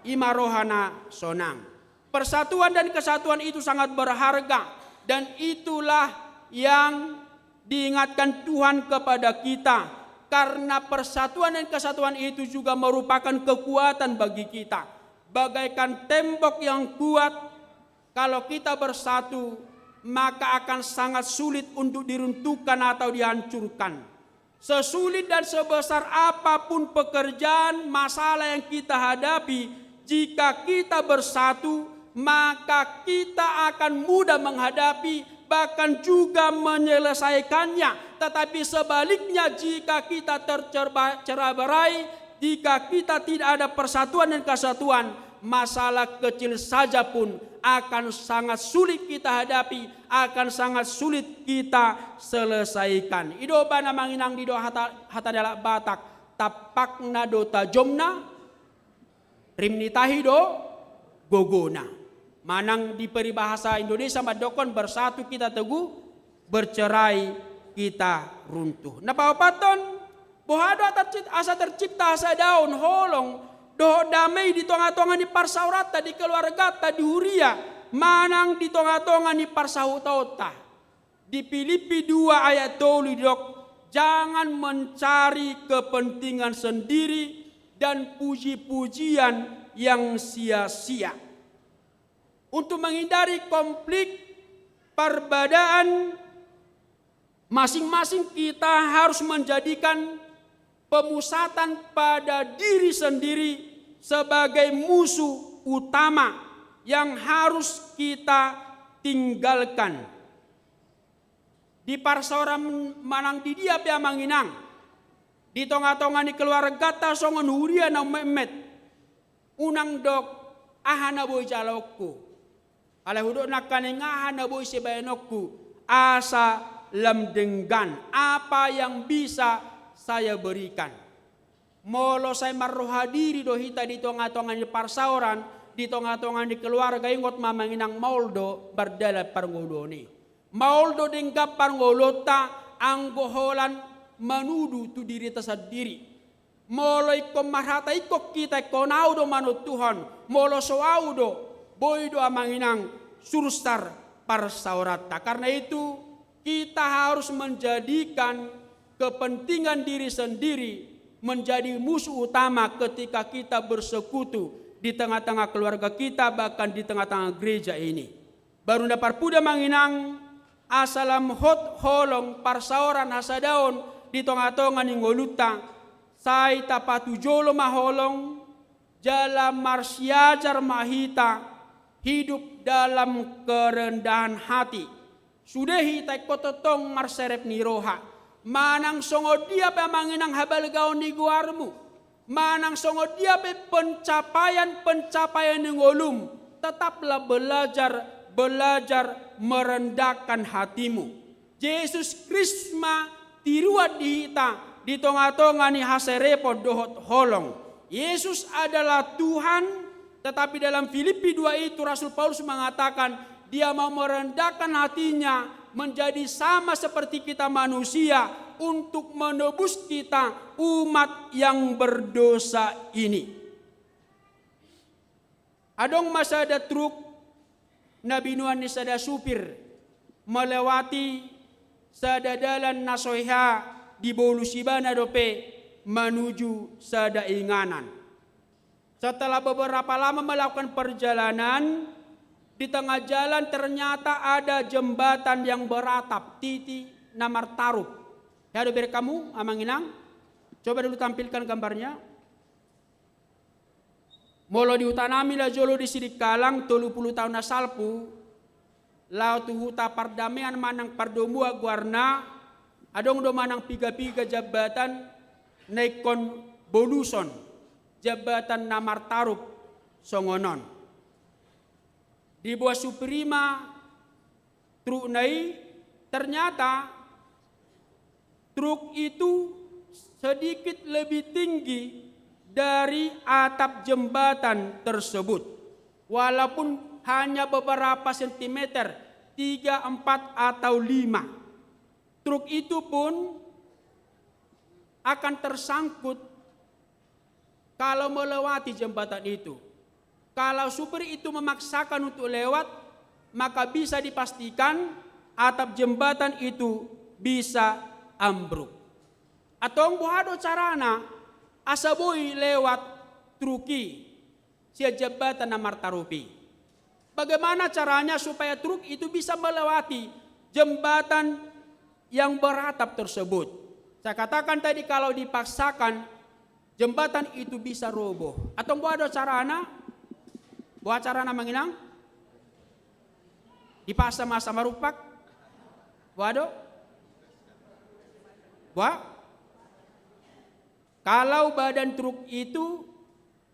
imarohana sonang. Persatuan dan kesatuan itu sangat berharga dan itulah yang diingatkan Tuhan kepada kita. Karena persatuan dan kesatuan itu juga merupakan kekuatan bagi kita. Bagaikan tembok yang kuat, kalau kita bersatu, maka akan sangat sulit untuk diruntuhkan atau dihancurkan. Sesulit dan sebesar apapun pekerjaan, masalah yang kita hadapi, jika kita bersatu, maka kita akan mudah menghadapi bahkan juga menyelesaikannya. Tetapi sebaliknya jika kita tercerai-berai, jika kita tidak ada persatuan dan kesatuan, masalah kecil saja pun akan sangat sulit kita hadapi, akan sangat sulit kita selesaikan. Ido bana manginang dido hata dalak Batak tapakna do tajomna rimnitahi do gogona. Manang di peribahasa Indonesia madokon bersatu kita teguh, bercerai kita runtuh. Napapaton bohado asa tercipta asa daun holong do damai di tonga-tonga ni parsaurata di keluarga ta di huria manang di tonga-tonga ni parsautauta. Di Filipi 2 ayat 3 dok, jangan mencari kepentingan sendiri dan puji-pujian yang sia-sia. Untuk menghindari konflik perbedaan, masing-masing kita harus menjadikan pemusatan pada diri sendiri sebagai musuh utama yang harus kita tinggalkan. Di parsaura manang di dia pia manginang, di tonga-tonga ni keluarga ta songon huria na memet, unang dok ahana boy jalokku. Ala hudok nakane ngahana boy sebayanokku asa lemdenggan apa yang bisa saya berikan. Molo saya marrohadiri do hita di tonga-tonga ni parsauran, di tonga-tonga ni keluarga ingot mamanginang mauldo bardala parngodoni. Mauldo denggap parngolota anggoholan manudu tu diri tasadiri. Molo iko marhata iko kita iko naudo manut Tuhan. Molo soaudo boydo amanginang surstar parsaurata. Karena itu kita harus menjadikan kepentingan diri sendiri menjadi musuh utama ketika kita bersekutu di tengah-tengah keluarga kita, bahkan di tengah-tengah gereja ini. Baru dapat puda manginang asalam hot holong parsauran hasadaon di tengah-tengah ningoluta sai tapatu jolo maholong jalan marsiajar mahita hidup dalam kerendahan hati. Sudah hitai kototong marserep niroha. Manang songo dia pe manginang habal gaon di guarmu. Manang songo dia pe pencapaian ngolum. Tetaplah belajar merendahkan hatimu. Yesus Krisma tiruat di hita di tonga-tonga ni haserepo dohot holong. Yesus adalah Tuhan. Tetapi dalam Filipi 2 itu Rasul Paulus mengatakan dia mau merendahkan hatinya menjadi sama seperti kita manusia untuk menebus kita umat yang berdosa ini. Adong masa ada truk Nabi Nuhan ni sada supir melewati sada dalan nasoiha di Bolusibana dope menuju sada inganan. Setelah beberapa lama melakukan perjalanan, di tengah jalan ternyata ada jembatan yang beratap, titi namar tarup. Ya, biar kamu amanginang, coba dulu tampilkan gambarnya. Molo di utanami la jolo di sidik kalang 30 tahun nasalpu, lau tu huta pardamaian manang pardomua guarna, adong do manang piga-piga jabatan naikon boluson. Jabatan namar tarup songonon. Di bawah suprima truk nai ternyata truk itu sedikit lebih tinggi dari atap jembatan tersebut. Walaupun hanya beberapa sentimeter, 3, 4, atau 5. Truk itu pun akan tersangkut kalau melewati jembatan itu. Kalau supir itu memaksakan untuk lewat, maka bisa dipastikan atap jembatan itu bisa ambruk. Atau buhado carana asaboi lewat truki sia jembatan na martarupi. Bagaimana caranya supaya truk itu bisa melewati jembatan yang beratap tersebut? Saya katakan tadi kalau dipaksakan jembatan itu bisa roboh. Atau buhado carana? Buat carana manginang? Dipaksa masa marupak? Buhado? Wah, kalau badan truk itu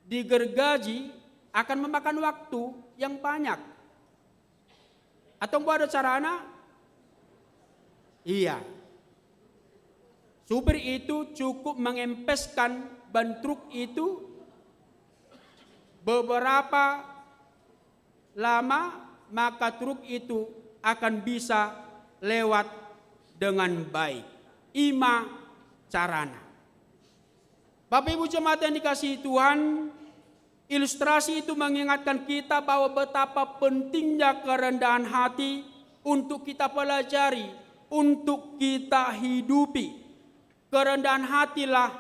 digergaji akan memakan waktu yang banyak. Atau ada carana? Iya. Supir itu cukup mengempeskan ban truk itu beberapa lama, maka truk itu akan bisa lewat dengan baik. Ima carana. Bapak Ibu jemaat yang dikasihi Tuhan, ilustrasi itu mengingatkan kita bahwa betapa pentingnya kerendahan hati untuk kita pelajari, untuk kita hidupi. Kerendahan hatilah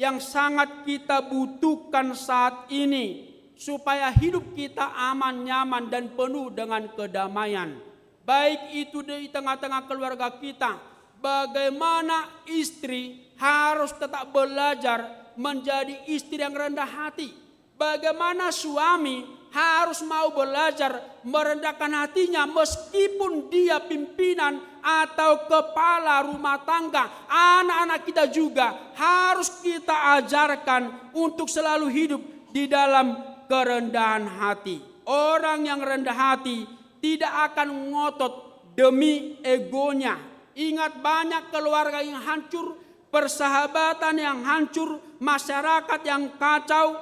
yang sangat kita butuhkan saat ini supaya hidup kita aman, nyaman, dan penuh dengan kedamaian. Baik itu di tengah-tengah keluarga kita, bagaimana istri harus tetap belajar menjadi istri yang rendah hati. Bagaimana suami harus mau belajar merendahkan hatinya meskipun dia pimpinan atau kepala rumah tangga. Anak-anak kita juga harus kita ajarkan untuk selalu hidup di dalam kerendahan hati. Orang yang rendah hati tidak akan ngotot demi egonya. Ingat, banyak keluarga yang hancur, persahabatan yang hancur, masyarakat yang kacau,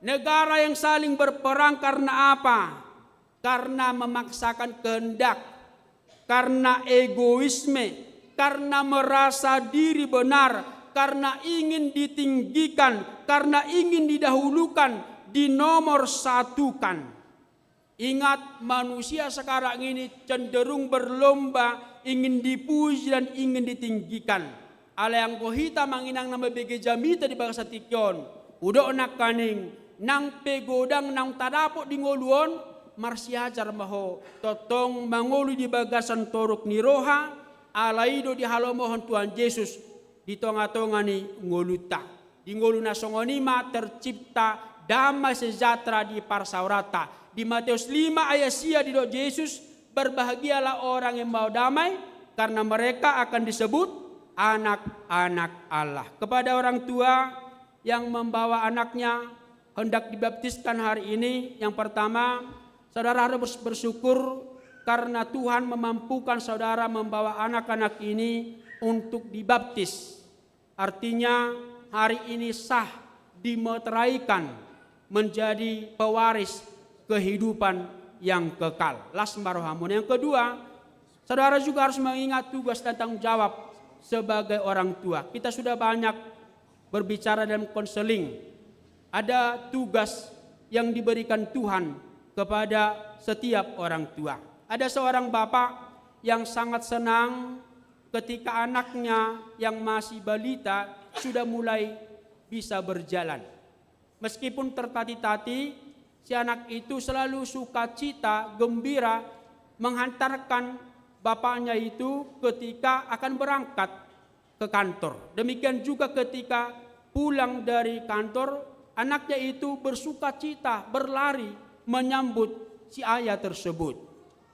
negara yang saling berperang karena apa? Karena memaksakan kehendak, karena egoisme, karena merasa diri benar, karena ingin ditinggikan, karena ingin didahulukan, dinomor satukan. Ingat, manusia sekarang ini cenderung berlomba, ingin dipuji dan ingin ditinggikan. Ala yang kohita manginang nama bege jamita di bangsa tikyon. Udah nak kaning, nang pegodang nang tadapok di ngoluon, marsiajar maho. Totong mangolu di bagasan toruk ni roha, alaido di halomohon Tuhan Yesus, di tonga-tonga ni ngoluta. Di ngolu nasongonima tercipta damai sejahtera di parsaurata. Di Matius 5 ayat sia di doa Yesus, berbahagialah orang yang mau damai karena mereka akan disebut anak-anak Allah. Kepada orang tua yang membawa anaknya hendak dibaptiskan hari ini, yang pertama, saudara harus bersyukur karena Tuhan memampukan saudara membawa anak-anak ini untuk dibaptis. Artinya hari ini sah dimeteraikan menjadi pewaris kehidupan yang kekal. Lasmarohamun. Yang kedua, saudara juga harus mengingat tugas dan tanggung jawab sebagai orang tua. Kita sudah banyak berbicara dalam konseling. Ada tugas yang diberikan Tuhan kepada setiap orang tua. Ada seorang bapak yang sangat senang ketika anaknya yang masih balita sudah mulai bisa berjalan. Meskipun tertati-tati, si anak itu selalu sukacita, gembira menghantarkan bapaknya itu ketika akan berangkat ke kantor. Demikian juga ketika pulang dari kantor, anaknya itu bersukacita, berlari menyambut si ayah tersebut.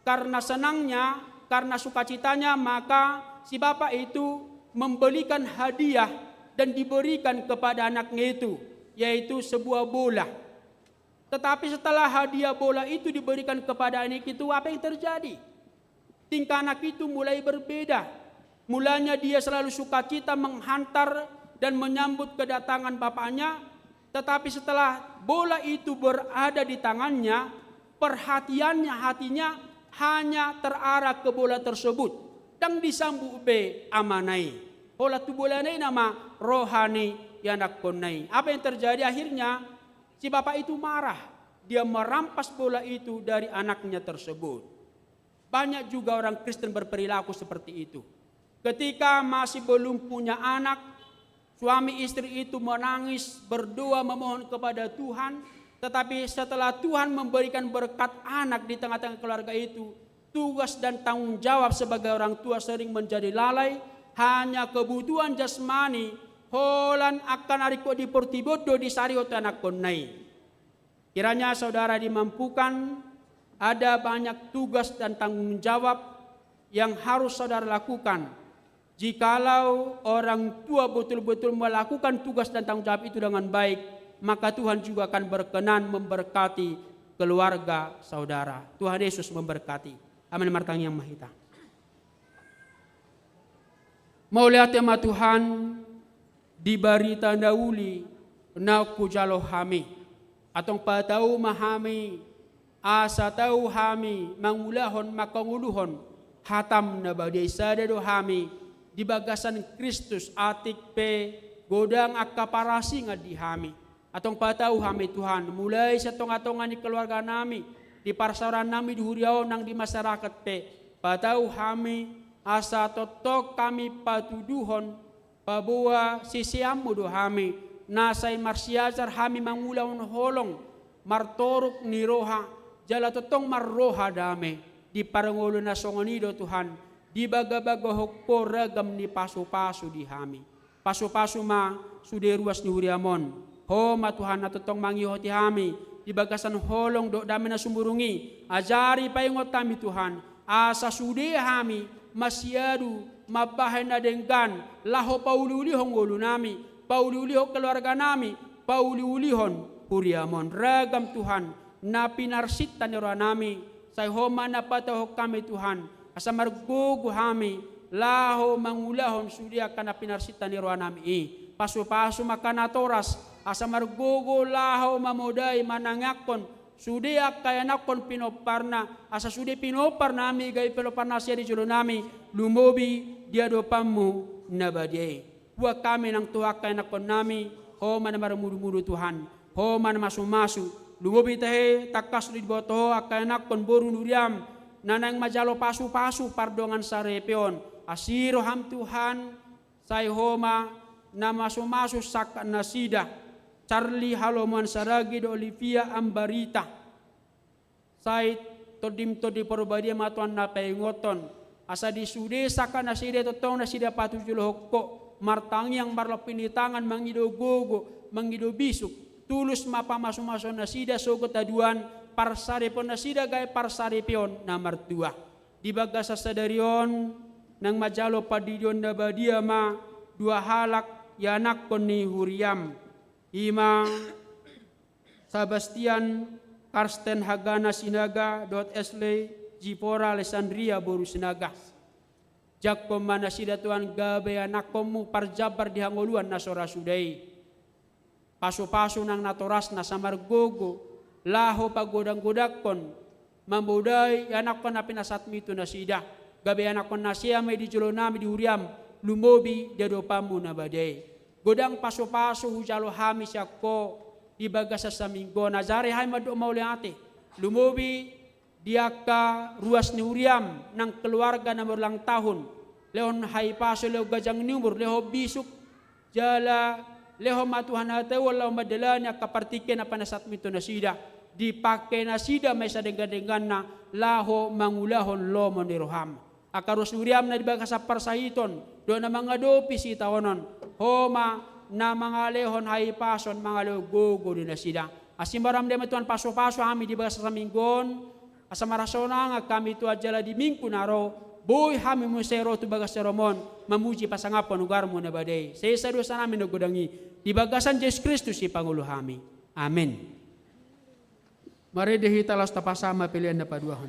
Karena senangnya, karena sukacitanya, maka si bapak itu membelikan hadiah dan diberikan kepada anaknya itu, yaitu sebuah bola. Tetapi setelah hadiah bola itu diberikan kepada anak itu, apa yang terjadi? tingkah anak itu mulai berbeda. Mulanya dia selalu sukacita menghantar dan menyambut kedatangan bapaknya, tetapi setelah bola itu berada di tangannya, perhatiannya, hatinya hanya terarah ke bola tersebut dan disambut be amanai. Bola tu bola ini nama rohani yang nak konai. Apa yang terjadi akhirnya? Si bapak itu marah. Dia merampas bola itu dari anaknya tersebut. Banyak juga orang Kristen berperilaku seperti itu. Ketika masih belum punya anak, suami istri itu menangis, berdoa memohon kepada Tuhan. Tetapi setelah Tuhan memberikan berkat anak di tengah-tengah keluarga itu, tugas dan tanggung jawab sebagai orang tua sering menjadi lalai. Hanya kebutuhan jasmani, holan akan ariko di portibodo di sariot anak konai. Kiranya saudara dimampukan, ada banyak tugas dan tanggung jawab yang harus saudara lakukan. Jikalau orang tua betul-betul melakukan tugas dan tanggung jawab itu dengan baik, maka Tuhan juga akan berkenan memberkati keluarga saudara. Tuhan Yesus memberkati. Amin. Martang yang mahita. Mau lihat tema Tuhan di barita dauli na kujalo hami. Atong patau mahami, asa tau hami, mangulahon makanguluhon, hatam na badai sadado hami, di bagasan Kristus atik pe, godang akaparasi nga di hami. Atong patau hami Tuhan, mulai sa tonga-tonga ni keluarga nami, di parsaran nami di huriaw nang di masyarakat pe, patau hami, asa totok kami patuduhon, pabuwa sisiamu do hami, nasay marsiazar hami mangulawon holong martorok ni roha jala totong marroha dame di parangulo na songonido Tuhan di baga-baga hokpo ragam ni paso-paso di hami paso-paso ma sude ruas ni huriamon ho matuhan na totong mangihoti hami di bagasan holong do dame na sumburungi ajari paingot kami Tuhan asa sude hami masyadu mabahay na denggan laho pauli-ulihong ulo nami pauli-ulihon keluarga nami, pauli-ulihon huriamon ragam Tuhan, na pinarsitan ni roh nami, say homa na patahok kami Tuhan, asa margugo hami, laho mangulahon sudia ka na pinarsitan ni roh nami, paso-paso makanatoras, asa margugo laho mamuday manangakon, sudia kaya nakon pinoparna, asa sudia pinopar nami, gay piloparna siya di julo nami, lumobi diadopamu na badiyay. Buat kami ng tuwakay na kon nami, ho man marumudu-mudu Tuhan, ho man masu-masu, lumobi tahe, takas ulit boto ho, akay na kon boru nuriam, nanang majalo pasu-pasu, pardongan sa repion, asiro ham Tuhan, say homa, na masu-masu sak nasida, Charlie Haloman Saragi do Olivia Ambarita, say todim-todi porbadia matuan na paingoton, asa di sude saka nasida totong nasida patujulo hokko, martang yang marlapinitangan mangidogogo, mangidobisuk, tulus mapamaso-maso na sida sogot aduan, parsaripon na sida gay parsaripion na martua. Di baga sa sadarion, nang majalo padidion na badia ma, dua halak yanak kon ni huriam. Ima, Sebastian Karsten Hagana Sinaga, Esley, Jipora Alessandria Boru Sinaga. Jakom mana sida Tuhan gabe anakmu parjabar di hangoluan na sora sudai. Paso-paso nang natoras na samargogo, laho pagodang-godakon, mambudai anak ko na pinasat mito na sida. Gabe anak ko na siya may di julo nami di huriam, lumobi diadopamu na badai. Godang paso-paso hujalo hami siya ko, ibaga sa saminggo, nazare hay madu mauli ate. Lumobi dia ka ruas ni huriam ng keluarga na berlang tahun. Lehon hay paso leho gajang numur, leho bisuk, jala, leho matuhan hata, wala madala niya kapartike na panasat mito na sida. Dipakai na sida may sa denggan-denggan na laho mangulahon lomo ni roham. Akarus huriam na dibaga sa parsahiton, doon na mga dopi si tawanon. Homa na mga lehon hay pason, mga leho gogo din na sida. Asimaram de matuan paso-paso kami dibaga sa saminggon, asa marasona nga kami tu ajala di mingku naro, boy hami musero tu bagas seromon, mamuji pasangapon ugar mo na badai. Sa dosa namin nagudangi, di bagasan Yesus Kristus si Pangulo kami. Amen. Mari dihitalas tapasama pilihan na paduahan.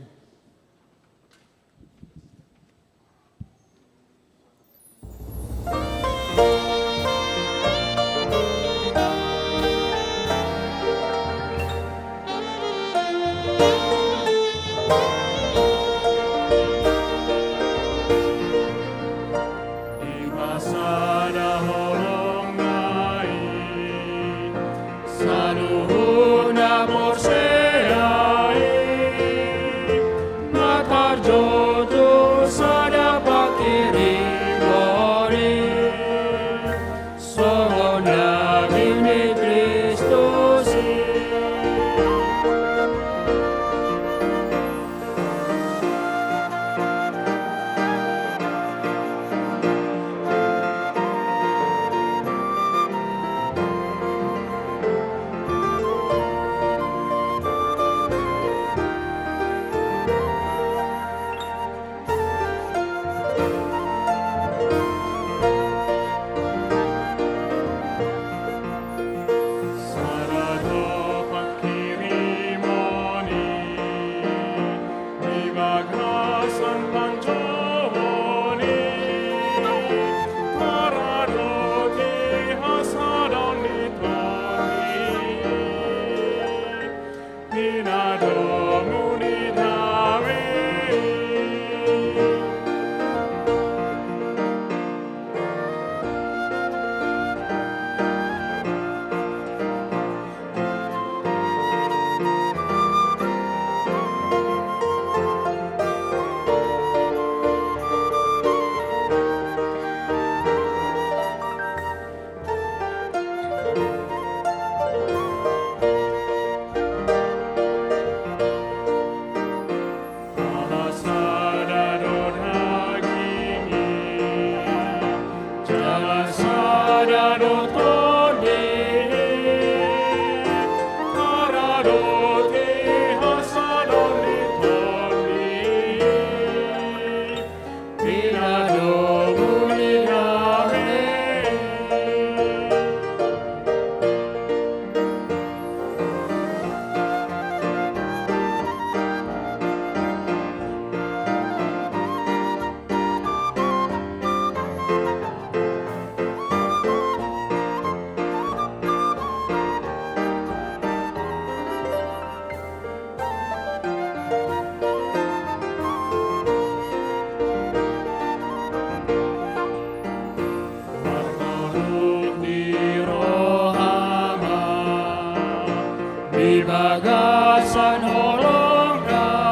Bagasan holong dai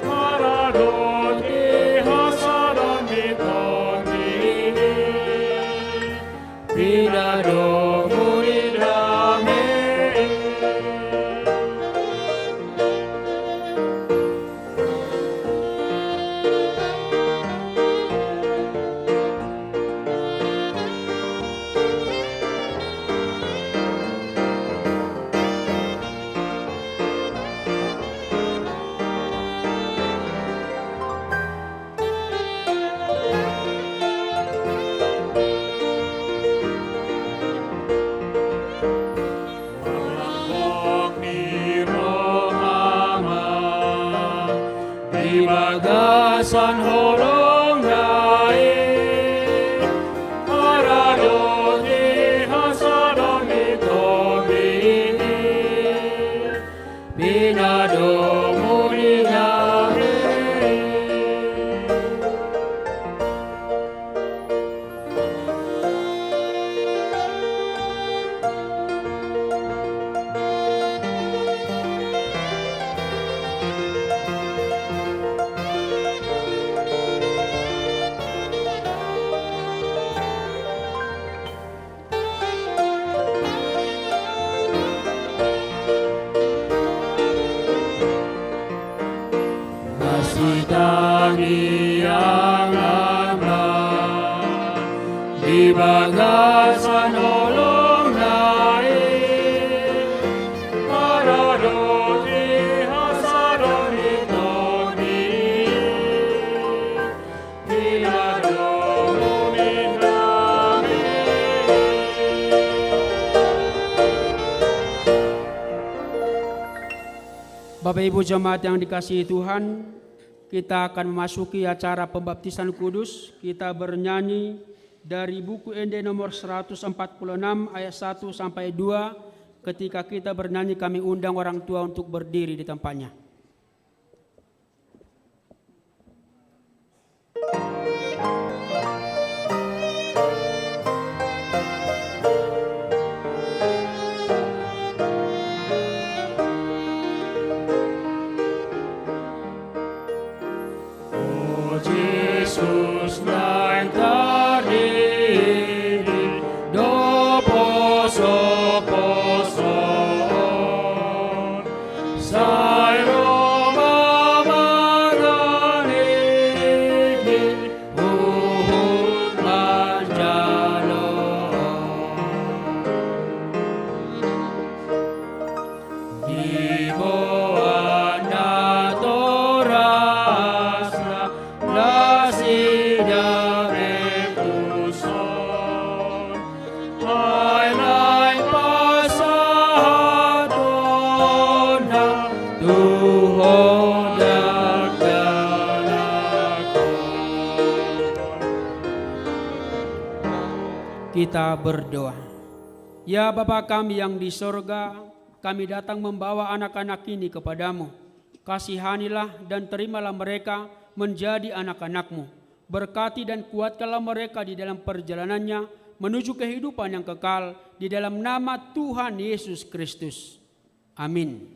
Maradoti hasadon ditoni Pinado muridame Bagasan holong dai Maradoti hasadon ditoni Pinado muridame Tangi yang aman di bagasan holong dai Maradoti hasadon ditoni Pinado muridame Bapak Ibu jemaat yang dikasihi Tuhan, kita akan memasuki acara pembaptisan kudus. Kita bernyanyi dari buku ND nomor 146 ayat 1 sampai 2. Ketika kita bernyanyi kami undang orang tua untuk berdiri di tempatnya. Yesus naik terdiri do poso-poson Sai Roma magani uhud manjalo Di bawah natorasna Lasida betuson Hainai pasahatona Tuhan Kita berdoa. Ya Bapa kami yang di sorga, kami datang membawa anak-anak ini kepadamu. Kasihanilah dan terimalah mereka menjadi anak-anak-Mu. Berkati dan kuatkanlah mereka di dalam perjalanannya menuju kehidupan yang kekal di dalam nama Tuhan Yesus Kristus. Amin.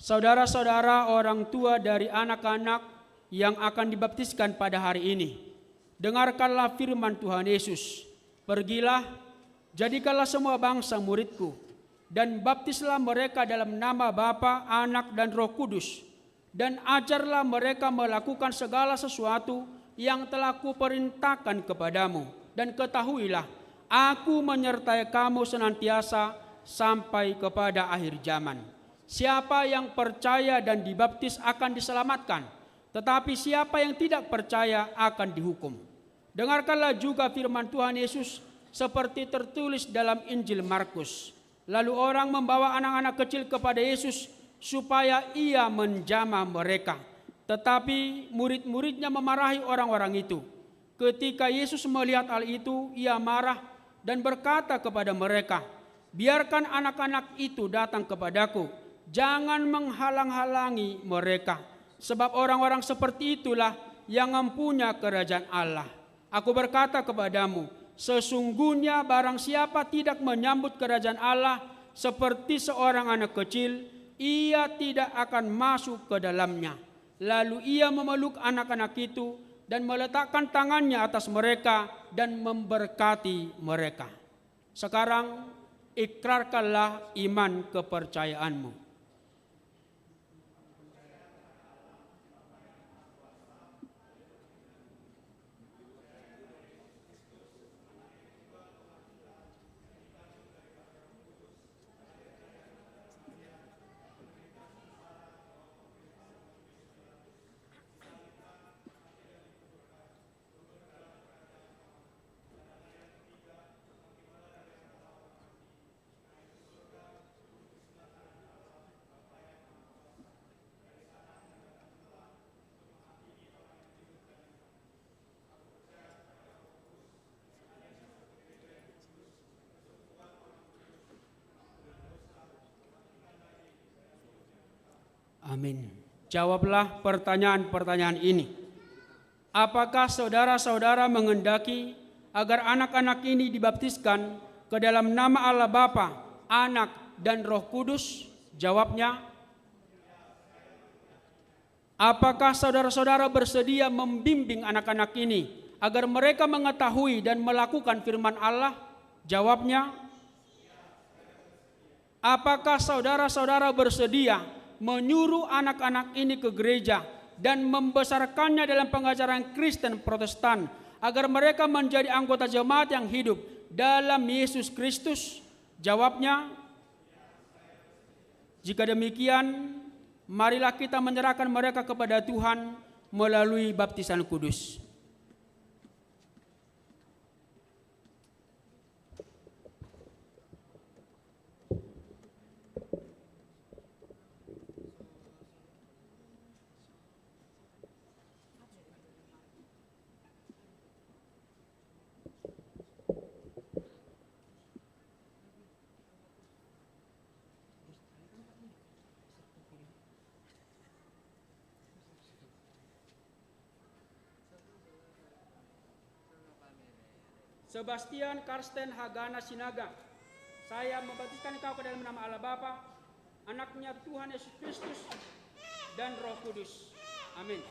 Saudara-saudara orang tua dari anak-anak yang akan dibaptiskan pada hari ini, dengarkanlah firman Tuhan Yesus. Pergilah, jadikanlah semua bangsa muridku, dan baptislah mereka dalam nama Bapa, Anak, dan Roh Kudus, dan ajarlah mereka melakukan segala sesuatu yang telah kuperintahkan kepadamu. Dan ketahuilah, aku menyertai kamu senantiasa sampai kepada akhir zaman. Siapa yang percaya dan dibaptis akan diselamatkan, tetapi siapa yang tidak percaya akan dihukum. Dengarkanlah juga firman Tuhan Yesus seperti tertulis dalam Injil Markus. Lalu orang membawa anak-anak kecil kepada Yesus supaya ia menjamah mereka. Tetapi murid-muridnya memarahi orang-orang itu. Ketika Yesus melihat hal itu, ia marah dan berkata kepada mereka, "Biarkan anak-anak itu datang kepadaku, jangan menghalang-halangi mereka, sebab orang-orang seperti itulah yang mempunyai kerajaan Allah. Aku berkata kepadamu, sesungguhnya barang siapa tidak menyambut kerajaan Allah seperti seorang anak kecil, ia tidak akan masuk ke dalamnya." Lalu ia memeluk anak-anak itu dan meletakkan tangannya atas mereka dan memberkati mereka. Sekarang ikrarkanlah iman kepercayaanmu. Amin. Jawablah pertanyaan-pertanyaan ini. Apakah saudara-saudara mengendaki agar anak-anak ini dibaptiskan ke dalam nama Allah Bapa, Anak, dan Roh Kudus? Jawabnya, apakah saudara-saudara bersedia membimbing anak-anak ini agar mereka mengetahui dan melakukan firman Allah? Jawabnya, apakah saudara-saudara bersedia menyuruh anak-anak ini ke gereja dan membesarkannya dalam pengajaran Kristen Protestan agar mereka menjadi anggota jemaat yang hidup dalam Yesus Kristus? Jawabnya, jika demikian, marilah kita menyerahkan mereka kepada Tuhan melalui baptisan kudus. Sebastian Karsten Hagana Sinaga, saya membaptiskan engkau ke dalam nama Allah Bapa, Anaknya Tuhan Yesus Kristus, dan Roh Kudus. Amin.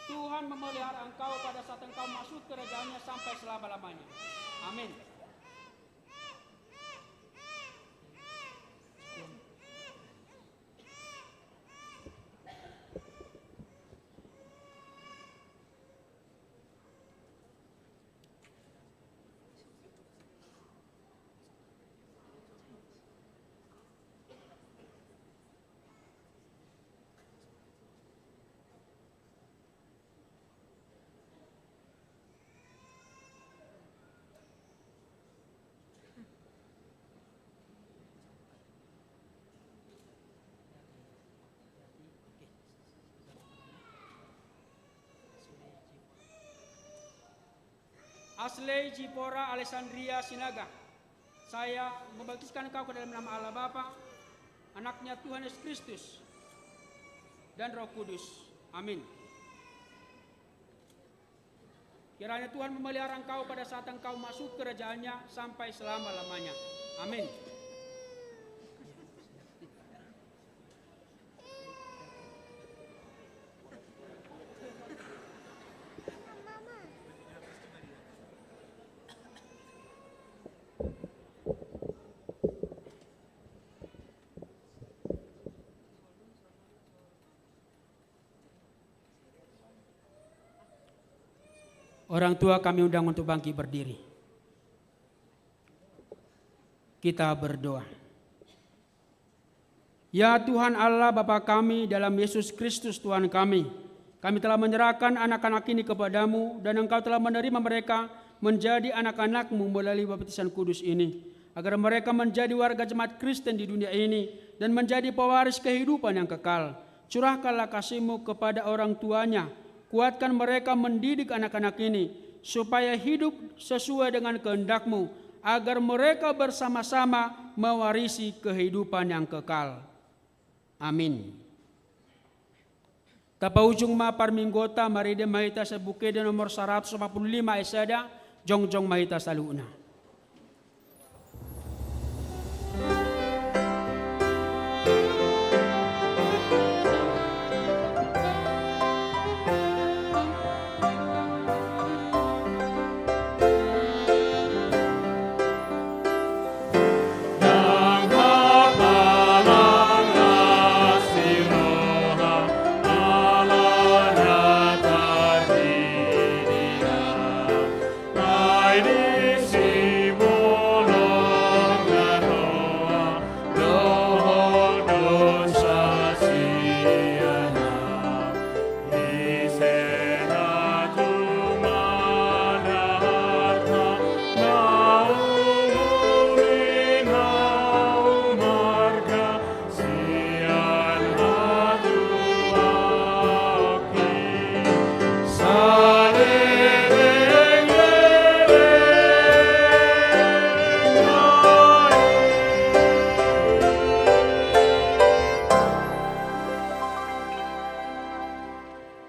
Tuhan memelihara engkau pada saat engkau masuk kerajaannya sampai selama-lamanya. Amin. Asley Jipora Alessandria Sinaga, saya membaptiskan engkau ke dalam nama Allah Bapa, Anaknya Tuhan Yesus Kristus, dan Roh Kudus. Amin. Kiranya Tuhan memelihara engkau pada saat engkau masuk kerajaannya sampai selama-lamanya. Amin. Orang tua kami undang untuk bangkit berdiri. Kita berdoa. Ya Tuhan Allah Bapa kami dalam Yesus Kristus Tuhan kami telah menyerahkan anak-anak ini kepadamu dan Engkau telah menerima mereka menjadi anak-anak-Mu melalui baptisan kudus ini, agar mereka menjadi warga jemaat Kristen di dunia ini dan menjadi pewaris kehidupan yang kekal. Curahkanlah kasih-Mu kepada orang tuanya, kuatkan mereka mendidik anak-anak ini supaya hidup sesuai dengan kehendak-Mu, agar mereka bersama-sama mewarisi kehidupan yang kekal. Amin. Tapa ujung ma parminggota maride mahita sa bukede nomor 145 esada jongjong mahita saluna.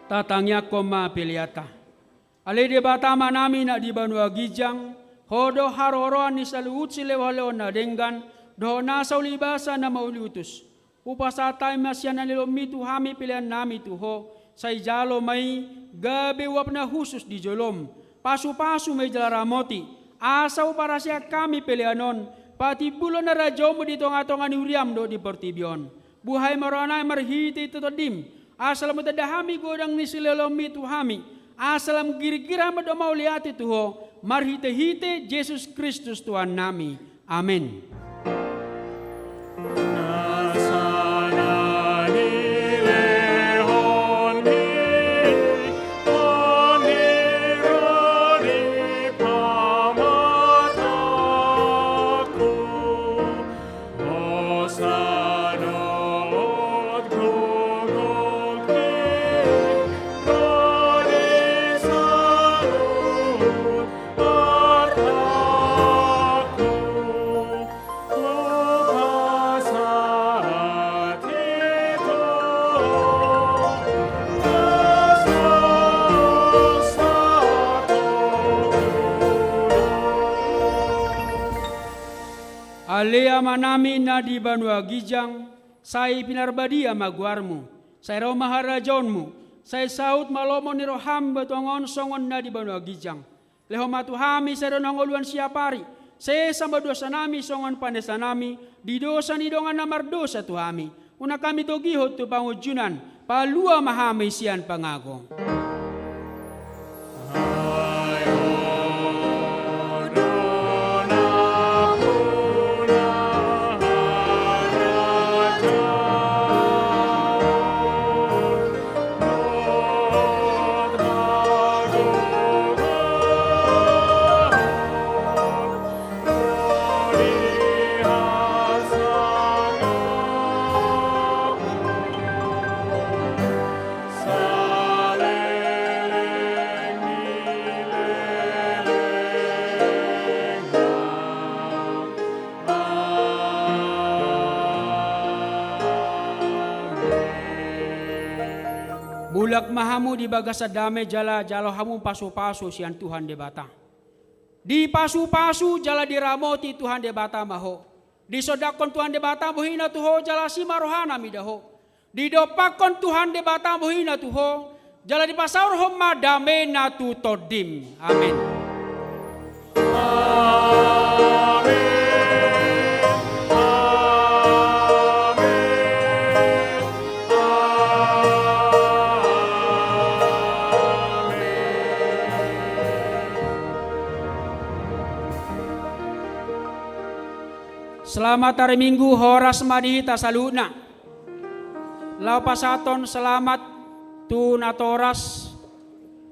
Tatangnya koma piliata. Ale de batama nami na di Banua Gijang, hodo haroroan ni saluut silewalo na denggan, do nasa ulibasa na mauliutus. Upasatay masyan na nilomitu hami pilihan nami tuho, say jalo may gabi wap na husus di jolom, pasu-pasu may jalaramoti, asaw para siya kami pilihanon, pati bulo na radyo mo dito nga tongan uriam do di Portibion. Buhay maranay marhiti tutodim, asalam dadahami godang ni silelomi tuhami, asalam gira-gira madamauliati tuho, marhite-hite Jesus Kristus Tuhan nami. Amin. Alea manami na di Banua Gijang, say pinarbadia maguarmu, say raw maharajonmu, say saut malomo ni roham batongon songon na di Banua Gijang. Leho matuhami sa ronongoluan siapari, say samba dosa nami songon pandesa nami, di dosa ni dongan namardosa tuhami. Una kami togihot tu pangujunan, palua mahami siyan pangagong. Bulak mahamu di bagas dame jala jalo hamu pasu-pasu sian Tuhan de bata. Di pasu-pasu jala diramoti Tuhan de bata maho. Di sodakon Tuhan de bata buhina tuho jala si marohana midaho. Di dopakon Tuhan de bata buhina tuho jala di pasaur homa dame na tu todim. Amin. Selamat hari Minggu horas madihita saluna. Lau pasaton selamat tu natoras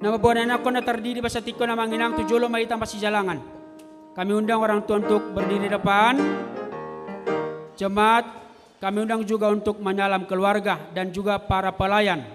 nama buanan aku na terdiri bahasa tiko na manginang tujulo mahitam pasi jalangan. Kami undang orang tua untuk berdiri depan. Jemaat kami undang juga untuk menyalam keluarga dan juga para pelayan.